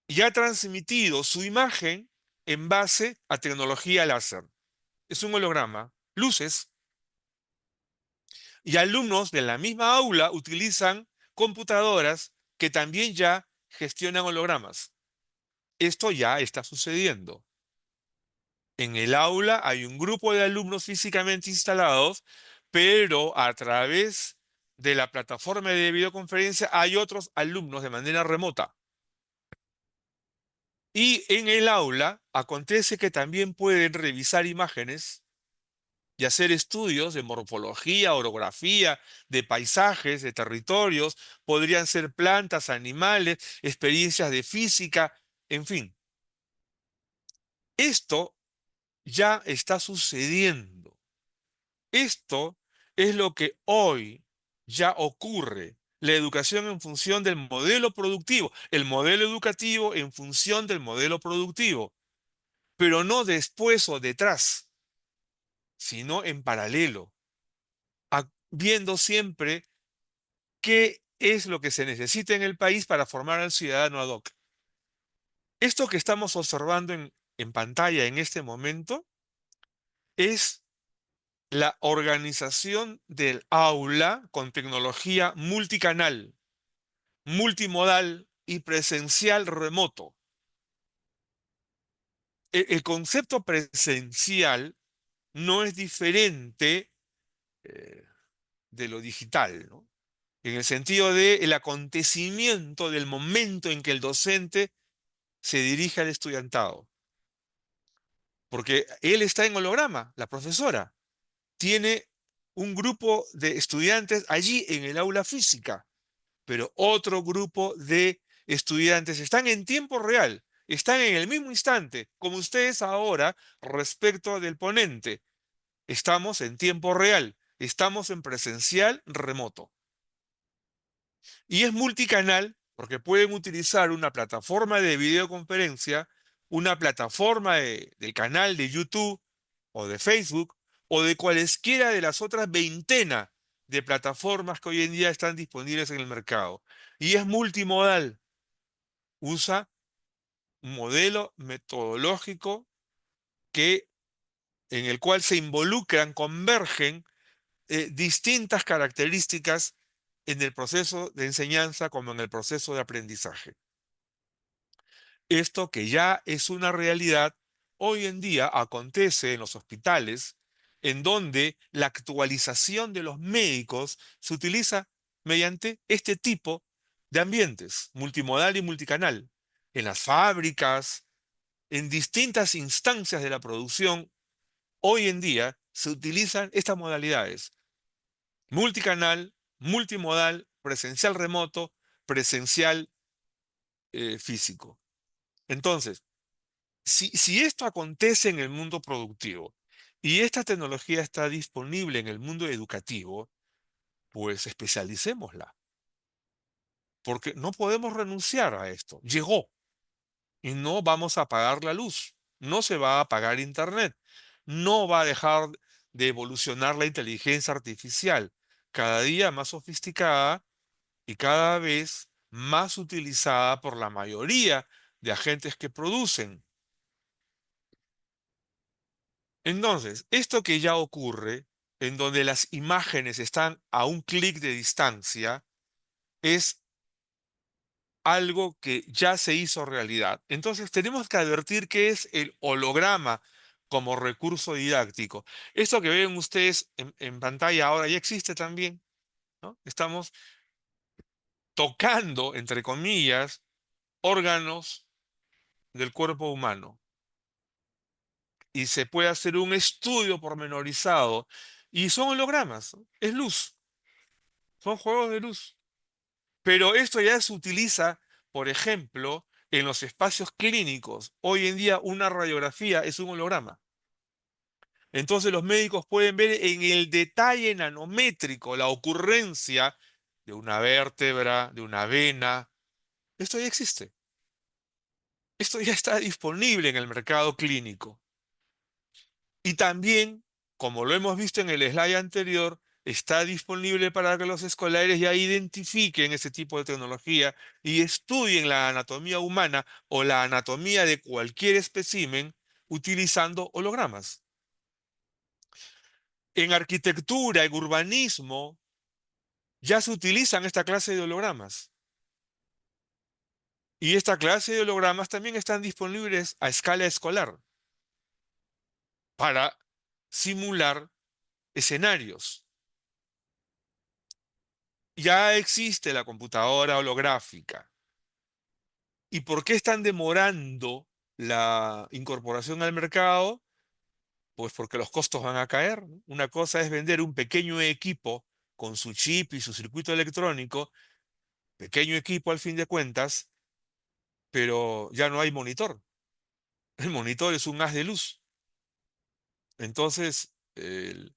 y ha transmitido su imagen en base a tecnología láser. Es un holograma, luces, y alumnos de la misma aula utilizan computadoras que también ya gestionan hologramas. Esto ya está sucediendo. En el aula hay un grupo de alumnos físicamente instalados, pero a través de la plataforma de videoconferencia hay otros alumnos de manera remota. Y en el aula acontece que también pueden revisar imágenes y hacer estudios de morfología, orografía, de paisajes, de territorios, podrían ser plantas, animales, experiencias de física, en fin. Esto ya está sucediendo. Esto es lo que hoy ya ocurre. La educación en función del modelo productivo, el modelo educativo en función del modelo productivo, pero no después o detrás, sino en paralelo, viendo siempre qué es lo que se necesita en el país para formar al ciudadano ad hoc. Esto que estamos observando en pantalla en este momento es la organización del aula con tecnología multicanal, multimodal y presencial remoto. El concepto presencial no es diferente eh, de lo digital, ¿no? En el sentido del acontecimiento del momento en que el docente se dirige al estudiantado. Porque él está en holograma, la profesora. Tiene un grupo de estudiantes allí en el aula física, pero otro grupo de estudiantes están en tiempo real, están en el mismo instante, como ustedes ahora respecto del ponente. Estamos en tiempo real, estamos en presencial remoto. Y es multicanal porque pueden utilizar una plataforma de videoconferencia, una plataforma del canal de YouTube o de Facebook o de cualesquiera de las otras veintena de plataformas que hoy en día están disponibles en el mercado. Y es multimodal. Usa un modelo metodológico que, en el cual se involucran, convergen distintas características en el proceso de enseñanza como en el proceso de aprendizaje. Esto que ya es una realidad, hoy en día acontece en los hospitales, en donde la actualización de los médicos se utiliza mediante este tipo de ambientes, multimodal y multicanal. En las fábricas, en distintas instancias de la producción, hoy en día se utilizan estas modalidades: multicanal, multimodal, presencial remoto, presencial físico. Entonces, si esto acontece en el mundo productivo y esta tecnología está disponible en el mundo educativo, pues especialicémosla, porque no podemos renunciar a esto. Llegó y no vamos a apagar la luz, no se va a apagar Internet, no va a dejar de evolucionar la inteligencia artificial, cada día más sofisticada y cada vez más utilizada por la mayoría de agentes que producen. Entonces, esto que ya ocurre, en donde las imágenes están a un clic de distancia, es algo que ya se hizo realidad. Entonces, tenemos que advertir qué es el holograma como recurso didáctico. Esto que ven ustedes en pantalla ahora ya existe también, ¿no? Estamos tocando, entre comillas, órganos del cuerpo humano y se puede hacer un estudio pormenorizado y son hologramas, ¿no? Es luz, son juegos de luz. Pero esto ya se utiliza, por ejemplo, en los espacios clínicos. Hoy en día una radiografía es un holograma. Entonces los médicos pueden ver en el detalle nanométrico la ocurrencia de una vértebra, de una vena. Esto ya existe. Esto ya está disponible en el mercado clínico. Y también, como lo hemos visto en el slide anterior, está disponible para que los escolares ya identifiquen ese tipo de tecnología y estudien la anatomía humana o la anatomía de cualquier espécimen utilizando hologramas. En arquitectura, en urbanismo, ya se utilizan esta clase de hologramas. Y esta clase de hologramas también están disponibles a escala escolar para simular escenarios. Ya existe la computadora holográfica. ¿Y por qué están demorando la incorporación al mercado? Pues porque los costos van a caer, ¿no? Una cosa es vender un pequeño equipo con su chip y su circuito electrónico, pequeño equipo al fin de cuentas, pero ya no hay monitor. El monitor es un haz de luz. Entonces, el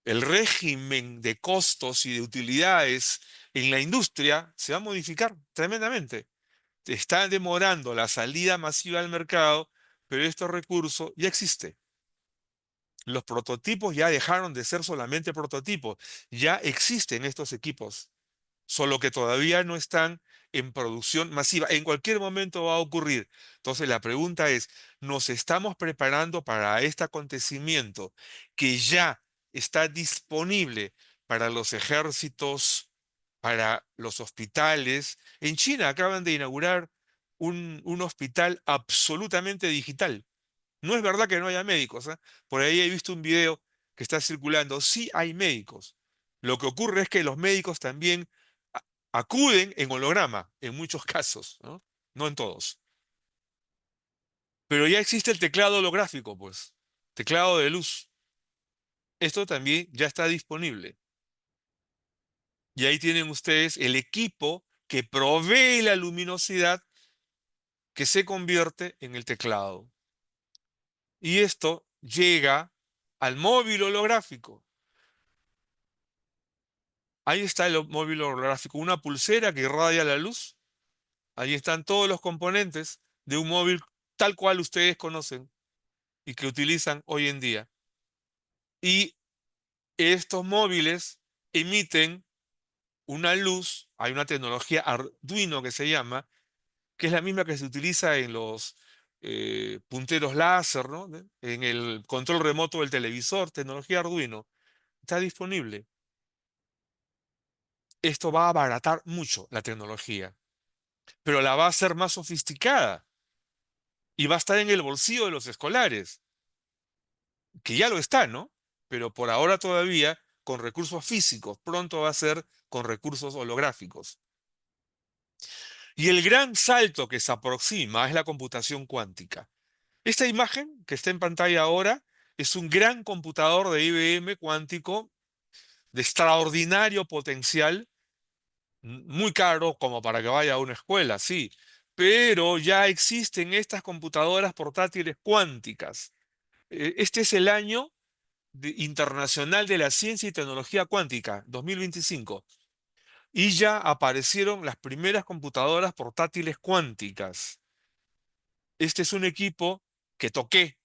régimen de costos y de utilidades en la industria se va a modificar tremendamente. Está demorando la salida masiva al mercado, pero este recurso ya existe. Los prototipos ya dejaron de ser solamente prototipos, ya existen estos equipos, solo que todavía no están en producción masiva. En cualquier momento va a ocurrir. Entonces la pregunta es, ¿nos estamos preparando para este acontecimiento que ya está disponible para los ejércitos, para los hospitales? En China acaban de inaugurar un hospital absolutamente digital. No es verdad que no haya médicos, ¿ah? Por ahí he visto un video que está circulando. Sí hay médicos. Lo que ocurre es que los médicos también a- acuden en holograma, en muchos casos, ¿no? No en todos. Pero ya existe el teclado holográfico, pues. Teclado de luz. Esto también ya está disponible. Y ahí tienen ustedes el equipo que provee la luminosidad que se convierte en el teclado. Y esto llega al móvil holográfico. Ahí está el móvil holográfico, una pulsera que irradia la luz. Ahí están todos los componentes de un móvil tal cual ustedes conocen y que utilizan hoy en día. Y estos móviles emiten una luz, hay una tecnología Arduino que se llama, que es la misma que se utiliza en los punteros láser, ¿no? En el control remoto del televisor, tecnología Arduino. Está disponible. Esto va a abaratar mucho la tecnología, pero la va a hacer más sofisticada y va a estar en el bolsillo de los escolares, que ya lo está, ¿no? Pero por ahora todavía con recursos físicos, pronto va a ser con recursos holográficos. Y el gran salto que se aproxima es la computación cuántica. Esta imagen que está en pantalla ahora es un gran computador de IBM cuántico de extraordinario potencial, muy caro como para que vaya a una escuela, sí, pero ya existen estas computadoras portátiles cuánticas. Este es el año internacional de la ciencia y tecnología cuántica, 2025, y ya aparecieron las primeras computadoras portátiles cuánticas. Este es un equipo que toqué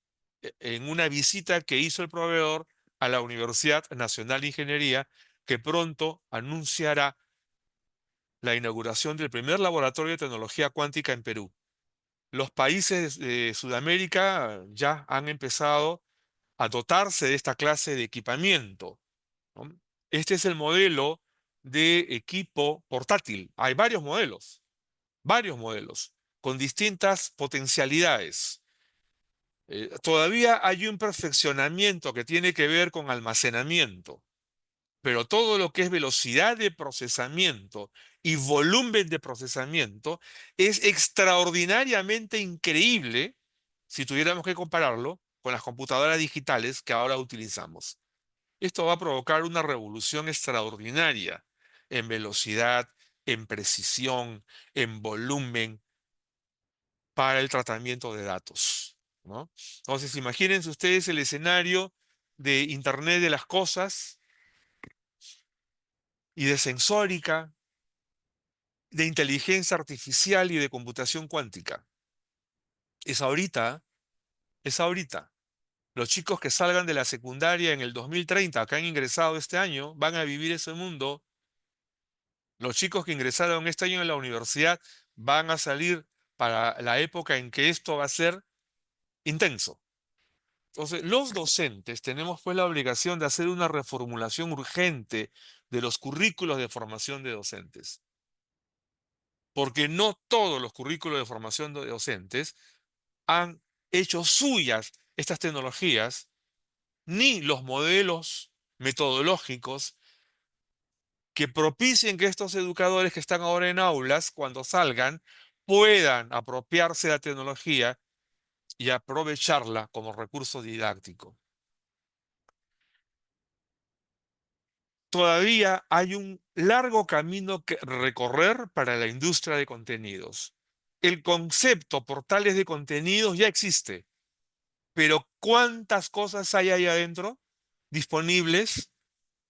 en una visita que hizo el proveedor a la Universidad Nacional de Ingeniería, que pronto anunciará la inauguración del primer laboratorio de tecnología cuántica en Perú. Los países de Sudamérica ya han empezado a dotarse de esta clase de equipamiento, ¿no? Este es el modelo de equipo portátil. Hay varios modelos, con distintas potencialidades. Todavía hay un perfeccionamiento que tiene que ver con almacenamiento, pero todo lo que es velocidad de procesamiento y volumen de procesamiento es extraordinariamente increíble si tuviéramos que compararlo con las computadoras digitales que ahora utilizamos. Esto va a provocar una revolución extraordinaria en velocidad, en precisión, en volumen para el tratamiento de datos, ¿no? Entonces, imagínense ustedes el escenario de Internet de las cosas y de sensórica, de inteligencia artificial y de computación cuántica. Es ahorita, es ahorita. Los chicos que salgan de la secundaria en el 2030, que han ingresado este año, van a vivir ese mundo. Los chicos que ingresaron este año en la universidad van a salir para la época en que esto va a ser intenso. Entonces, los docentes tenemos pues la obligación de hacer una reformulación urgente de los currículos de formación de docentes, porque no todos los currículos de formación de docentes han hecho suyas estas tecnologías, ni los modelos metodológicos que propicien que estos educadores que están ahora en aulas, cuando salgan, puedan apropiarse de la tecnología y aprovecharla como recurso didáctico. todavía hay un largo camino que recorrer para la industria de contenidos. El concepto portales de contenidos ya existe, pero ¿cuántas cosas hay ahí adentro disponibles,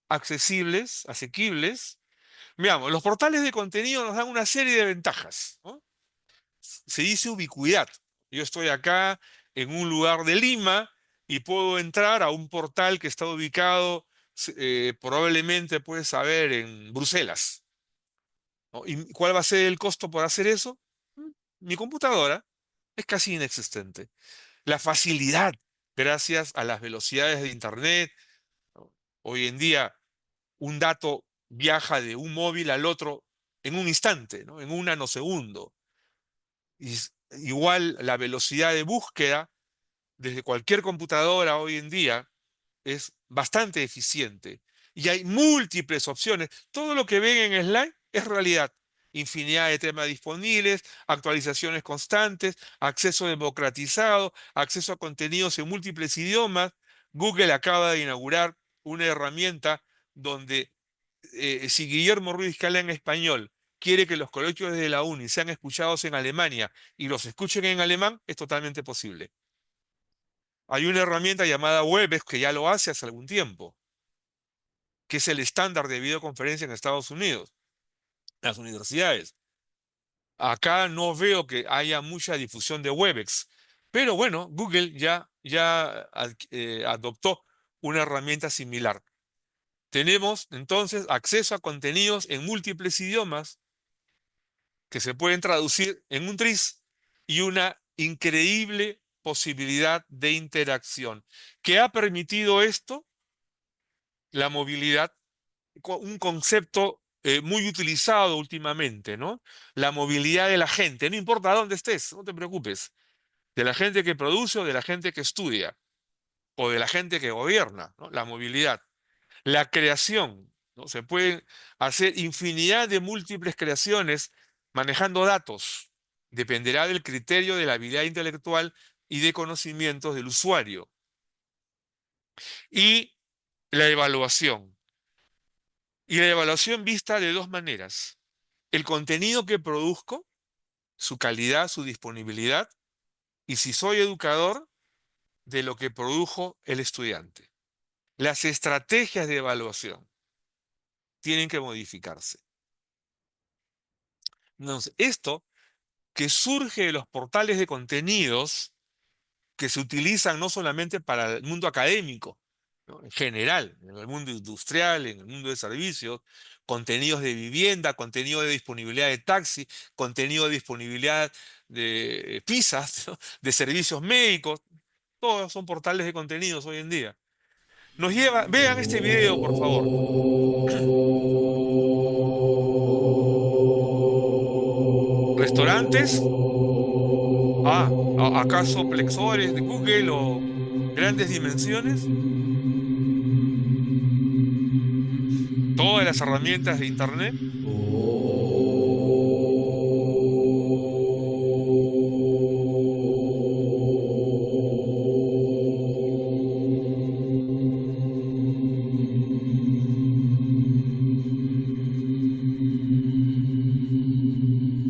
accesibles, asequibles? Veamos, los portales de contenido nos dan una serie de ventajas, ¿no? Se dice ubicuidad. Yo estoy acá en un lugar de Lima y puedo entrar a un portal que está ubicado probablemente, puedes saber, en Bruselas, ¿no? ¿Y cuál va a ser el costo por hacer eso? Mi computadora es casi inexistente. La facilidad, gracias a las velocidades de Internet, ¿no? Hoy en día un dato viaja de un móvil al otro en un instante, ¿no? En un nanosegundo. Igual la velocidad de búsqueda desde cualquier computadora hoy en día es bastante eficiente. Y hay múltiples opciones. Todo lo que ven en Slide es realidad. Infinidad de temas disponibles, actualizaciones constantes, acceso democratizado, acceso a contenidos en múltiples idiomas. Google acaba de inaugurar una herramienta donde si Guillermo Ruiz, que habla en español, quiere que los coloquios de la UNI sean escuchados en Alemania y los escuchen en alemán, es totalmente posible. Hay una herramienta llamada Webex que ya lo hace algún tiempo, que es el estándar de videoconferencia en Estados Unidos, en las universidades. Acá no veo que haya mucha difusión de Webex, pero bueno, Google ya adoptó una herramienta similar. Tenemos entonces acceso a contenidos en múltiples idiomas que se pueden traducir en un tris y una increíble posibilidad de interacción. ¿Qué ha permitido esto? La movilidad, un concepto muy utilizado últimamente, ¿no? La movilidad de la gente, no importa dónde estés, no te preocupes, de la gente que produce o de la gente que estudia, o de la gente que gobierna, ¿no? La movilidad. La creación, ¿no? Se pueden hacer infinidad de múltiples creaciones manejando datos. Dependerá del criterio de la habilidad intelectual y de conocimientos del usuario. Y la evaluación. Y la evaluación vista de dos maneras. El contenido que produzco, su calidad, su disponibilidad, y si soy educador, de lo que produjo el estudiante. Las estrategias de evaluación tienen que modificarse. Entonces, esto que surge de los portales de contenidos que se utilizan no solamente para el mundo académico, ¿no? En general, en el mundo industrial, en el mundo de servicios, contenidos de vivienda, contenido de disponibilidad de taxi, contenido de disponibilidad de pizzas, ¿no? De servicios médicos, todos son portales de contenidos hoy en día. Vean este video, por favor. Restaurantes, ¿acaso plexores de Google o grandes dimensiones? Todas las herramientas de Internet.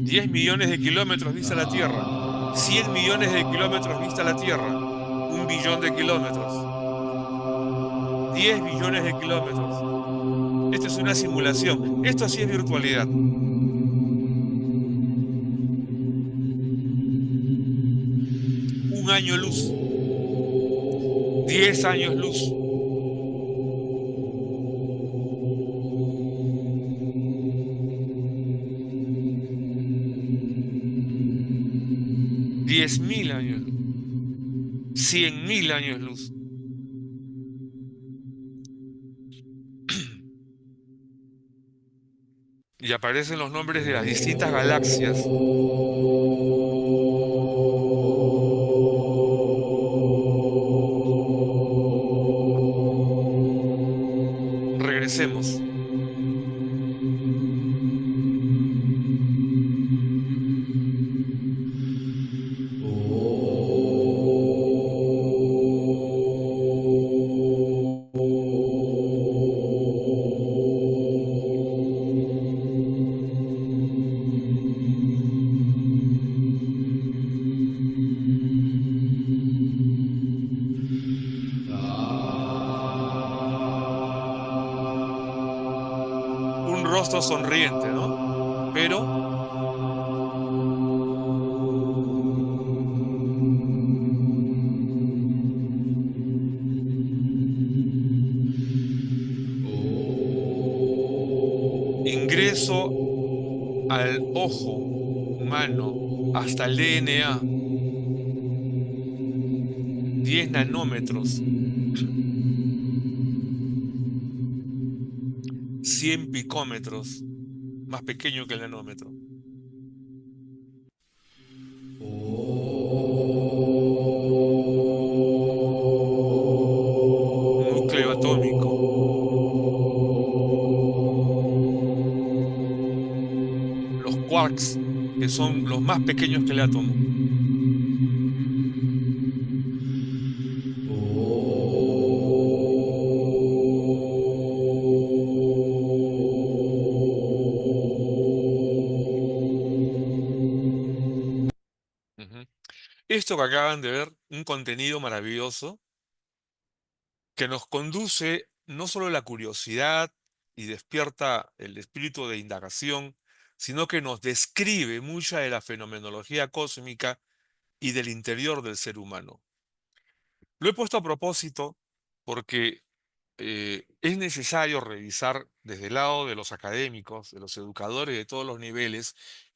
$10 millones vista la Tierra, 100 millones de kilómetros vista la Tierra, 1 billón de kilómetros, 10 billones de kilómetros. Esto es una simulación. Esto sí es virtualidad. 1 año luz, 10 años luz, 10.000 años luz, 100.000 años luz. Y aparecen los nombres de las distintas galaxias. Regresemos. un rostro sonriente, ¿no? Pero ingreso al ojo humano hasta el DNA, 10 nanómetros, 100 picómetros, más pequeño que el nanómetro. Núcleo atómico. Los quarks, que son los más pequeños que el átomo. Ujú. Esto que acaban de ver, un contenido maravilloso que nos conduce no solo a la curiosidad y despierta el espíritu de indagación, sino que nos describe mucha de la fenomenología cósmica y del interior del ser humano. Lo he puesto a propósito porque es necesario revisar desde el lado de los académicos, de los educadores de todos los niveles,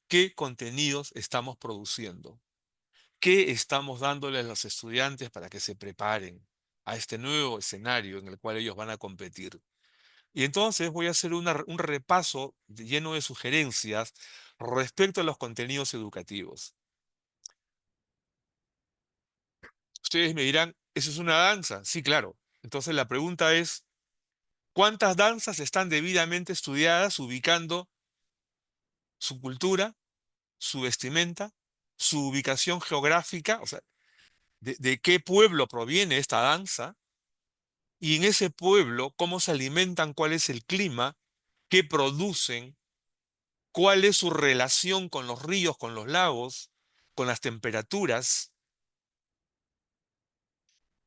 qué contenidos estamos produciendo, qué estamos dándoles a los estudiantes para que se preparen a este nuevo escenario en el cual ellos van a competir. Y entonces voy a hacer un repaso lleno de sugerencias respecto a los contenidos educativos. Ustedes me dirán, ¿eso es una danza? Sí, claro. Entonces la pregunta es, ¿cuántas danzas están debidamente estudiadas ubicando su cultura, su vestimenta, su ubicación geográfica? O sea, de qué pueblo proviene esta danza? Y en ese pueblo, ¿cómo se alimentan? ¿Cuál es el clima? ¿Qué producen? ¿Cuál es su relación con los ríos, con los lagos, con las temperaturas?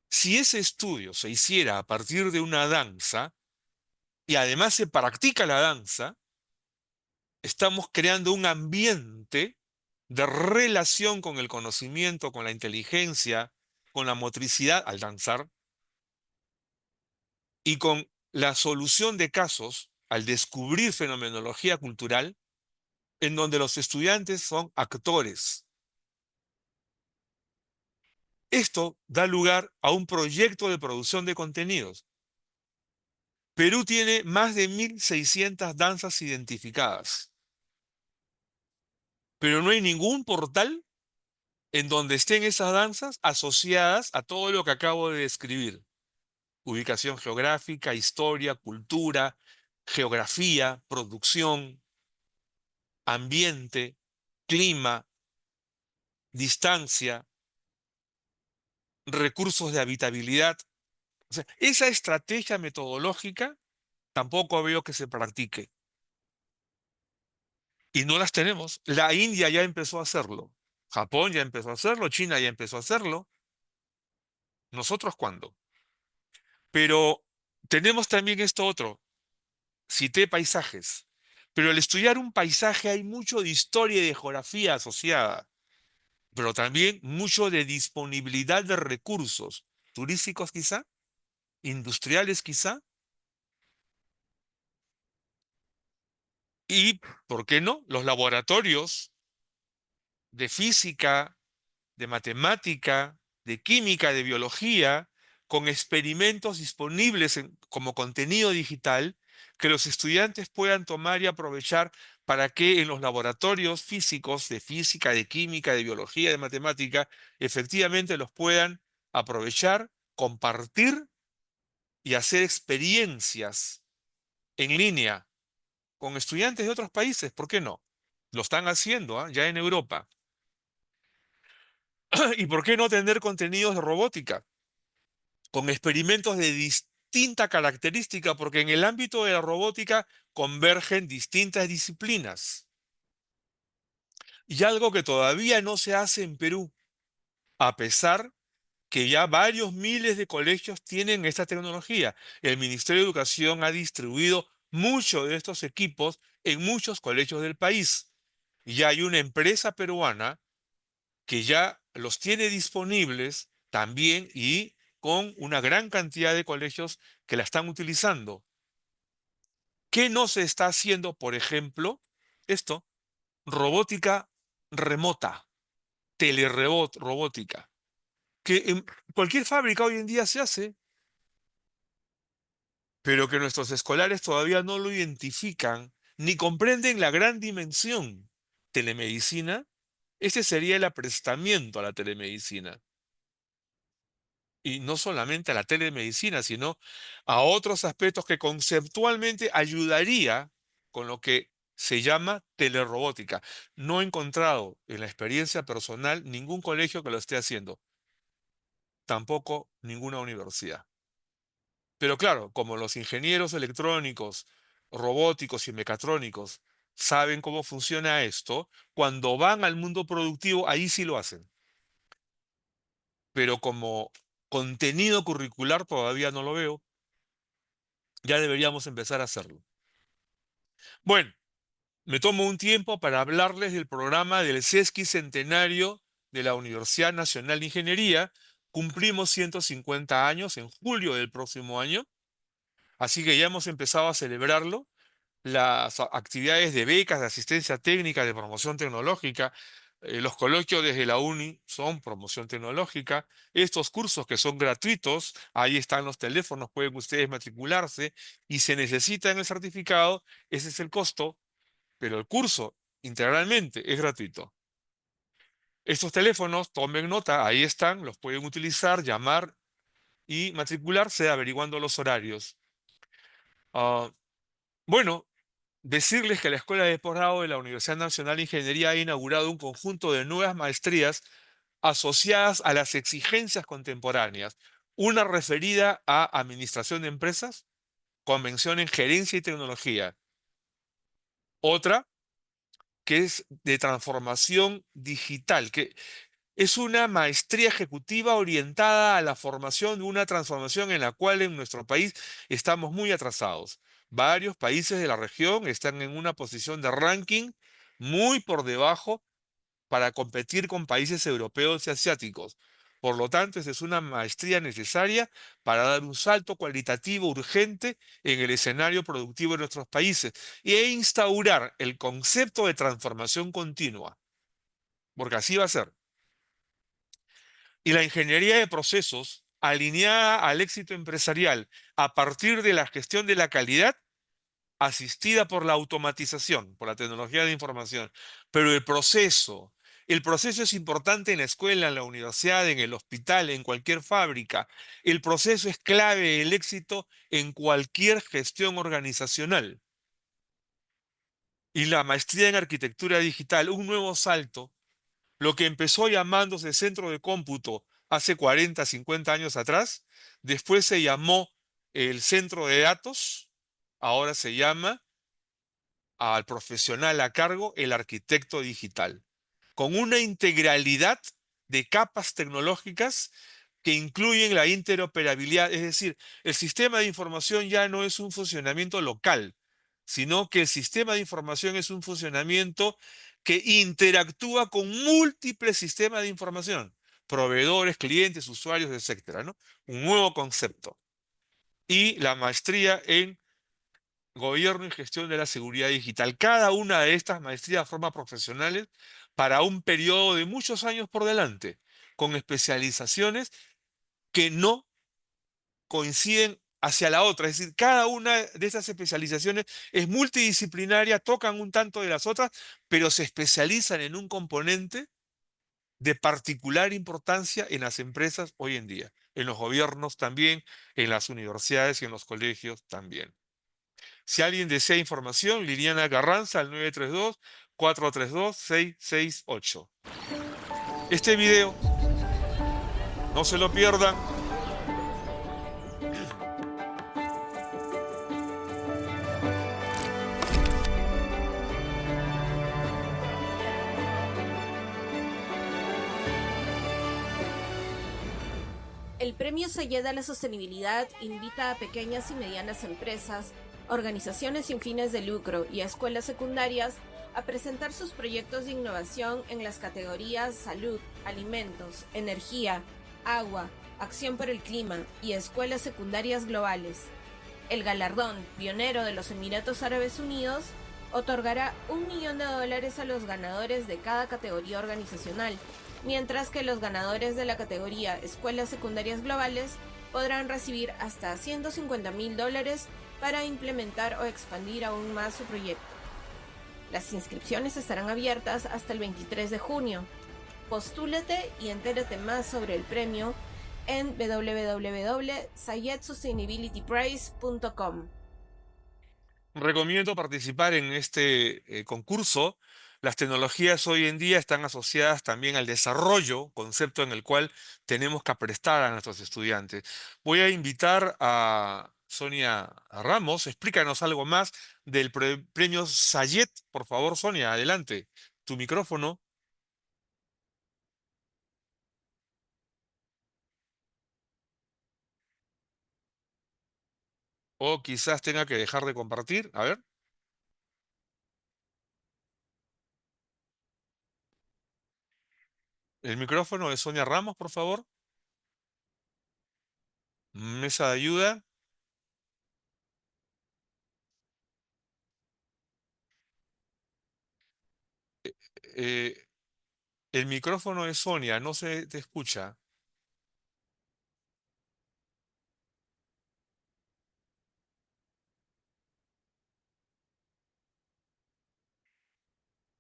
Si ese estudio se hiciera a partir de una danza, y además se practica la danza, estamos creando un ambiente de relación con el conocimiento, con la inteligencia, con la motricidad al danzar y con la solución de casos al descubrir fenomenología cultural en donde los estudiantes son actores. Esto da lugar a un proyecto de producción de contenidos. Perú tiene más de 1.600 danzas identificadas, pero no hay ningún portal en donde estén esas danzas asociadas a todo lo que acabo de describir. Ubicación geográfica, historia, cultura, geografía, producción, ambiente, clima, distancia, recursos de habitabilidad. O sea, esa estrategia metodológica tampoco veo que se practique. Y no las tenemos. La India ya empezó a hacerlo. Japón ya empezó a hacerlo. China ya empezó a hacerlo. ¿Nosotros cuándo? Pero tenemos también esto otro. Cité paisajes. Pero al estudiar un paisaje hay mucho de historia y de geografía asociada, pero también mucho de disponibilidad de recursos turísticos quizá, industriales quizá, y, ¿por qué no?, los laboratorios de física, de matemática, de química, de biología, con experimentos disponibles como contenido digital que los estudiantes puedan tomar y aprovechar para que en los laboratorios físicos de física, de química, de biología, de matemática, efectivamente los puedan aprovechar, compartir y hacer experiencias en línea con estudiantes de otros países. ¿Por qué no? Lo están haciendo, ya en Europa. ¿Y por qué no tener contenidos de robótica con experimentos de distinta característica? Porque en el ámbito de la robótica convergen distintas disciplinas. Y algo que todavía no se hace en Perú, a pesar que ya varios miles de colegios tienen esta tecnología. El Ministerio de Educación ha distribuido muchos de estos equipos en muchos colegios del país. Y ya hay una empresa peruana que ya los tiene disponibles también y con una gran cantidad de colegios que la están utilizando. ¿Qué no se está haciendo, por ejemplo? Esto, robótica remota, telerobótica, que en cualquier fábrica hoy en día se hace, pero que nuestros escolares todavía no lo identifican ni comprenden la gran dimensión. Telemedicina, ese sería el aprestamiento a la telemedicina. Y no solamente a la telemedicina, sino a otros aspectos que conceptualmente ayudaría con lo que se llama telerobótica. No he encontrado en la experiencia personal ningún colegio que lo esté haciendo, tampoco ninguna universidad. Pero claro, como los ingenieros electrónicos, robóticos y mecatrónicos saben cómo funciona esto, cuando van al mundo productivo, ahí sí lo hacen. Pero como contenido curricular todavía no lo veo, ya deberíamos empezar a hacerlo. Bueno, me tomo un tiempo para hablarles del programa del Sesqui Centenario de la Universidad Nacional de Ingeniería. Cumplimos 150 años en julio del próximo año, así que ya hemos empezado a celebrarlo. Las actividades de becas, de asistencia técnica, de promoción tecnológica, los coloquios desde la UNI son promoción tecnológica. Estos cursos que son gratuitos, ahí están los teléfonos, pueden ustedes matricularse y se necesitan el certificado, ese es el costo, pero el curso integralmente es gratuito. Estos teléfonos, tomen nota, ahí están, los pueden utilizar, llamar y matricularse averiguando los horarios. Ah, bueno, decirles que la Escuela de Posgrado de la Universidad Nacional de Ingeniería ha inaugurado un conjunto de nuevas maestrías asociadas a las exigencias contemporáneas. Una referida a Administración de Empresas, Convención en Gerencia y Tecnología. Otra que es de Transformación Digital, que es una maestría ejecutiva orientada a la formación de una transformación en la cual en nuestro país estamos muy atrasados. Varios países de la región están en una posición de ranking muy por debajo para competir con países europeos y asiáticos. Por lo tanto, esta es una maestría necesaria para dar un salto cualitativo urgente en el escenario productivo de nuestros países e instaurar el concepto de transformación continua, porque así va a ser. Y la ingeniería de procesos, alineada al éxito empresarial a partir de la gestión de la calidad, asistida por la automatización, por la tecnología de información. Pero el proceso es importante en la escuela, en la universidad, en el hospital, en cualquier fábrica. El proceso es clave el éxito en cualquier gestión organizacional. Y la maestría en arquitectura digital, un nuevo salto, lo que empezó llamándose centro de cómputo hace 40, 50 años atrás, después se llamó el centro de datos, ahora se llama al profesional a cargo el arquitecto digital, con una integralidad de capas tecnológicas que incluyen la interoperabilidad, es decir, el sistema de información ya no es un funcionamiento local, sino que el sistema de información es un funcionamiento que interactúa con múltiples sistemas de información, proveedores, clientes, usuarios, etcétera, ¿no? Un nuevo concepto. Y la maestría en Gobierno y Gestión de la Seguridad Digital. Cada una de estas maestrías forma profesionales para un periodo de muchos años por delante, con especializaciones que no coinciden hacia la otra. Es decir, cada una de estas especializaciones es multidisciplinaria, tocan un tanto de las otras, pero se especializan en un componente de particular importancia en las empresas hoy en día, en los gobiernos también, en las universidades y en los colegios también. Si alguien desea información, Liliana Carranza al 932-432-668. Este video, no se lo pierdan. El Premio Sayeda a la Sostenibilidad invita a pequeñas y medianas empresas organizaciones sin fines de lucro y escuelas secundarias a presentar sus proyectos de innovación en las categorías salud, alimentos, energía, agua, acción por el clima y escuelas secundarias globales. El galardón pionero de los Emiratos Árabes Unidos otorgará $1 millón a los ganadores de cada categoría organizacional, mientras que los ganadores de la categoría Escuelas Secundarias Globales podrán recibir hasta $150.000 para implementar o expandir aún más su proyecto. Las inscripciones estarán abiertas hasta el 23 de junio. Postúlate y entérate más sobre el premio en www.sayedsustainabilityprize.com. Recomiendo participar en este concurso. Las tecnologías hoy en día están asociadas también al desarrollo, concepto en el cual tenemos que prestar a nuestros estudiantes. Voy a invitar a Sonia Ramos. Explícanos algo más del premio Sayed. Por favor, Sonia, adelante. Tu micrófono. O quizás tenga que dejar de compartir. A ver. El micrófono de Sonia Ramos, por favor. Mesa de ayuda. Eh, el micrófono de Sonia no se te escucha.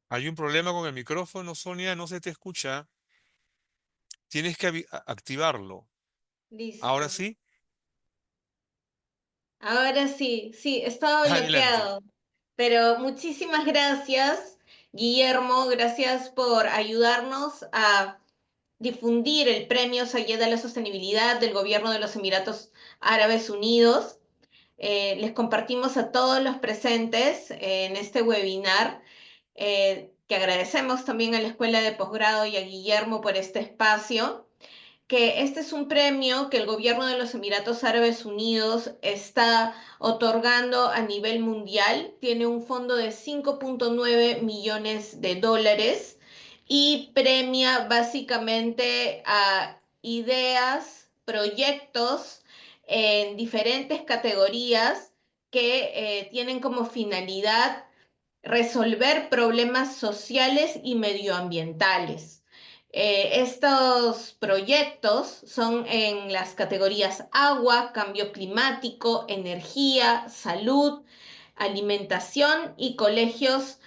Hay un problema con el micrófono, Sonia, no se te escucha. Tienes que activarlo. Ahora Listo. sí, Ahora sí, sí, estaba adelante. bloqueado. Pero muchísimas gracias, Guillermo. Gracias por ayudarnos a difundir el Premio Sayed a la Sostenibilidad del Gobierno de los Emiratos Árabes Unidos. Les compartimos a todos los presentes en este webinar, que agradecemos también a la Escuela de Posgrado y a Guillermo por este espacio, que este es un premio que el gobierno de los Emiratos Árabes Unidos está otorgando a nivel mundial. Tiene un fondo de 5.9 millones de dólares y premia básicamente a ideas, proyectos en diferentes categorías que tienen como finalidad resolver problemas sociales y medioambientales. Estos proyectos son en las categorías agua, cambio climático, energía, salud, alimentación y colegios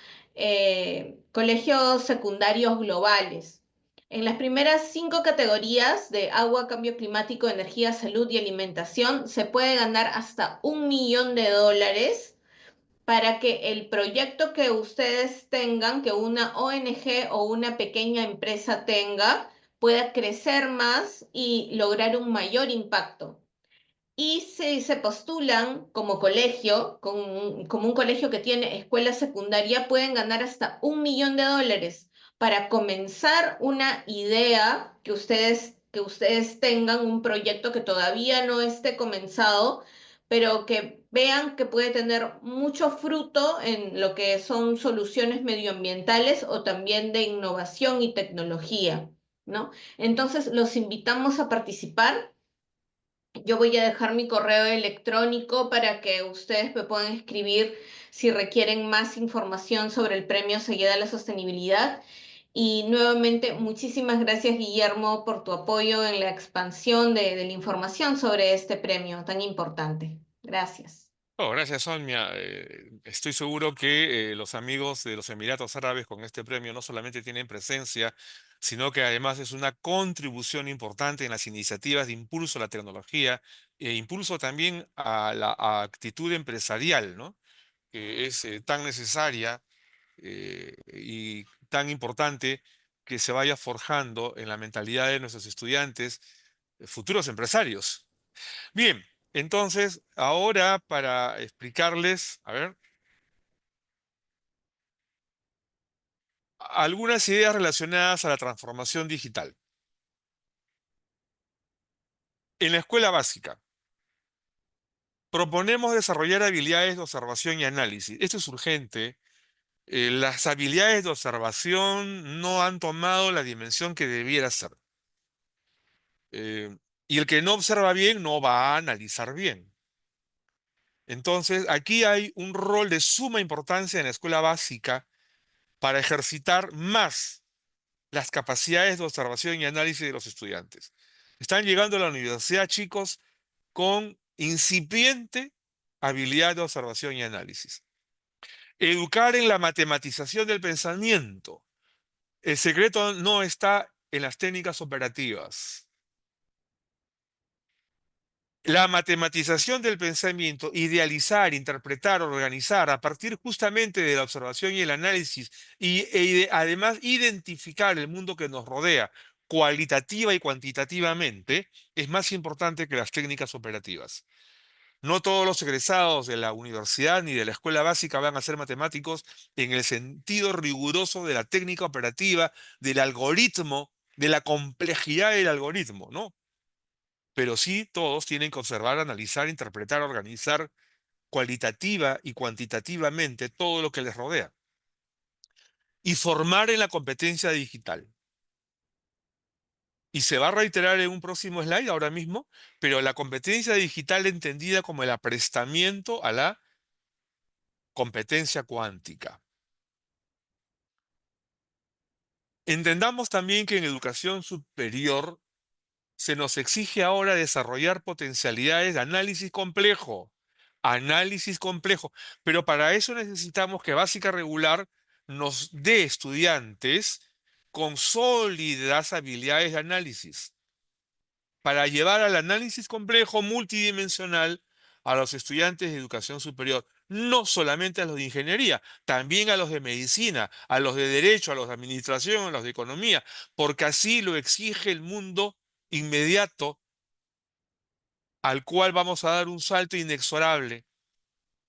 secundarios globales. En las primeras 5 categorías de agua, cambio climático, energía, salud y alimentación se puede ganar hasta $1 millón para que el proyecto que ustedes tengan, que una ONG o una pequeña empresa tenga, pueda crecer más y lograr un mayor impacto. Y si se postulan como colegio, como un colegio que tiene escuela secundaria, pueden ganar hasta $1 millón para comenzar una idea que ustedes tengan, un proyecto que todavía no esté comenzado, pero que vean que puede tener mucho fruto en lo que son soluciones medioambientales o también de innovación y tecnología, ¿no? Entonces, los invitamos a participar. Yo voy a dejar mi correo electrónico para que ustedes me puedan escribir si requieren más información sobre el premio Seguida a la Sostenibilidad. Y nuevamente, muchísimas gracias, Guillermo, por tu apoyo en la expansión de la información sobre este premio tan importante. Gracias. Oh, gracias, Sonia. Estoy seguro que los amigos de los Emiratos Árabes con este premio no solamente tienen presencia, sino que además es una contribución importante en las iniciativas de impulso a la tecnología e impulso también a la actitud empresarial, ¿no? Que es tan necesaria y tan importante que se vaya forjando en la mentalidad de nuestros estudiantes, futuros empresarios. Bien, entonces ahora para explicarles, a ver, algunas ideas relacionadas a la transformación digital. En la escuela básica, Proponemos desarrollar habilidades de observación y análisis. Esto es urgente. Las habilidades de observación no han tomado la dimensión que debiera ser. Y el que no observa bien no va a analizar bien. Entonces, aquí hay un rol de suma importancia en la escuela básica para ejercitar más las capacidades de observación y análisis de los estudiantes. Están llegando a la universidad, chicos, con incipiente habilidad de observación y análisis. Educar en la matematización del pensamiento. El secreto no está en las técnicas operativas. La matematización del pensamiento, idealizar, interpretar, organizar a partir justamente de la observación y el análisis además identificar el mundo que nos rodea cualitativa y cuantitativamente es más importante que las técnicas operativas. No todos los egresados de la universidad ni de la escuela básica van a ser matemáticos en el sentido riguroso de la técnica operativa, del algoritmo, de la complejidad del algoritmo, ¿no? Pero sí todos tienen que observar, analizar, interpretar, organizar cualitativa y cuantitativamente todo lo que les rodea. Y formar en la competencia digital. Y se va a reiterar en un próximo slide ahora mismo, pero la competencia digital entendida como el aprestamiento a la competencia cuántica. Entendamos también que en educación superior se nos exige ahora desarrollar potencialidades de análisis complejo, pero para eso necesitamos que Básica Regular nos dé estudiantes con sólidas habilidades de análisis para llevar al análisis complejo multidimensional a los estudiantes de educación superior, no solamente a los de ingeniería, también a los de medicina, a los de derecho, a los de administración, a los de economía, porque así lo exige el mundo inmediato al cual vamos a dar un salto inexorable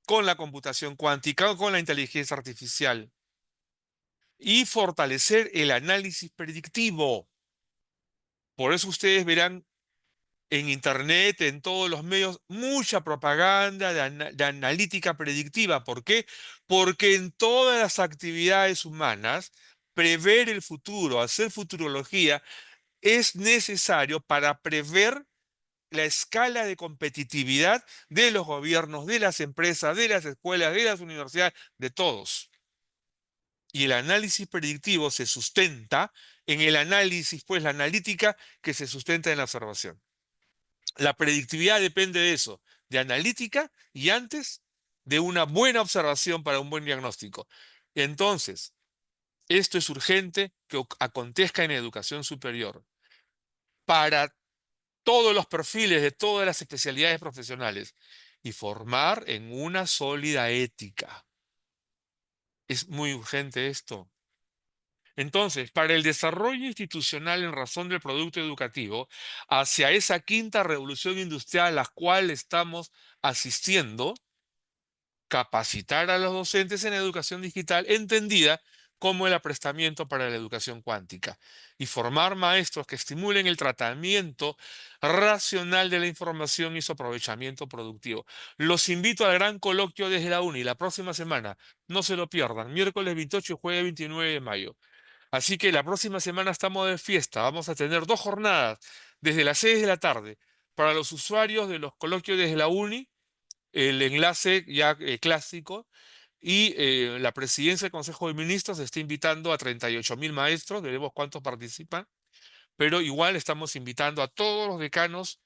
con la computación cuántica o con la inteligencia artificial y fortalecer el análisis predictivo. Por eso ustedes verán en Internet, en todos los medios, mucha propaganda de analítica predictiva. ¿Por qué? Porque en todas las actividades humanas, prever el futuro, hacer futurología, es necesario para prever la escala de competitividad de los gobiernos, de las empresas, de las escuelas, de las universidades, de todos. Y el análisis predictivo se sustenta en el análisis, pues la analítica que se sustenta en la observación. La predictividad depende de eso, de analítica y antes de una buena observación para un buen diagnóstico. Entonces, esto es urgente que acontezca en educación superior para todos los perfiles de todas las especialidades profesionales y formar en una sólida ética. Es muy urgente esto. Entonces, para el desarrollo institucional en razón del producto educativo, hacia esa quinta revolución industrial a la cual estamos asistiendo, capacitar a los docentes en educación digital entendida como el aprestamiento para la educación cuántica y formar maestros que estimulen el tratamiento racional de la información y su aprovechamiento productivo. Los invito al gran coloquio desde la UNI la próxima semana. No se lo pierdan, miércoles 28 y jueves 29 de mayo. Así que la próxima semana estamos de fiesta. Vamos a tener 2 jornadas desde las 6 de la tarde para los usuarios de los coloquios desde la UNI, el enlace ya clásico, y la presidencia del Consejo de Ministros está invitando a 38.000 maestros, veremos cuántos participan, pero igual estamos invitando a todos los decanos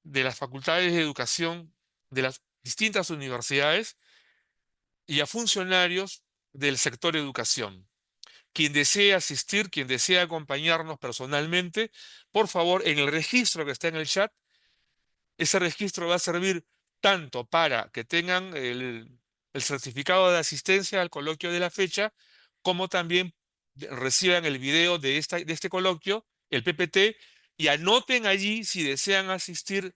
de las facultades de educación de las distintas universidades y a funcionarios del sector educación. Quien desee asistir, quien desee acompañarnos personalmente, por favor, en el registro que está en el chat, ese registro va a servir tanto para que tengan el certificado de asistencia al coloquio de la fecha, como también reciban el video de este coloquio, el PPT, y anoten allí si desean asistir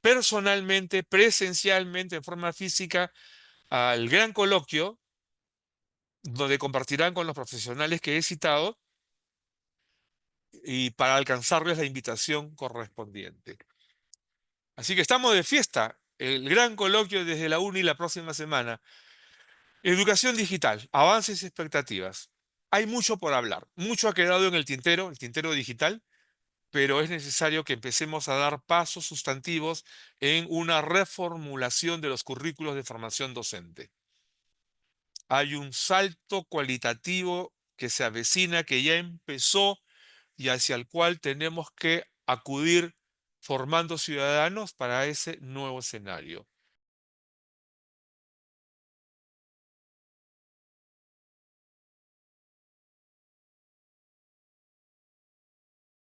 personalmente, presencialmente, en forma física, al gran coloquio, donde compartirán con los profesionales que he citado y para alcanzarles la invitación correspondiente. Así que estamos de fiesta. el gran coloquio desde la UNI la próxima semana. Educación digital, avances y expectativas. Hay mucho por hablar, mucho ha quedado en el tintero digital, pero es necesario que empecemos a dar pasos sustantivos en una reformulación de los currículos de formación docente. Hay un salto cualitativo que se avecina, que ya empezó y hacia el cual tenemos que acudir formando ciudadanos para ese nuevo escenario.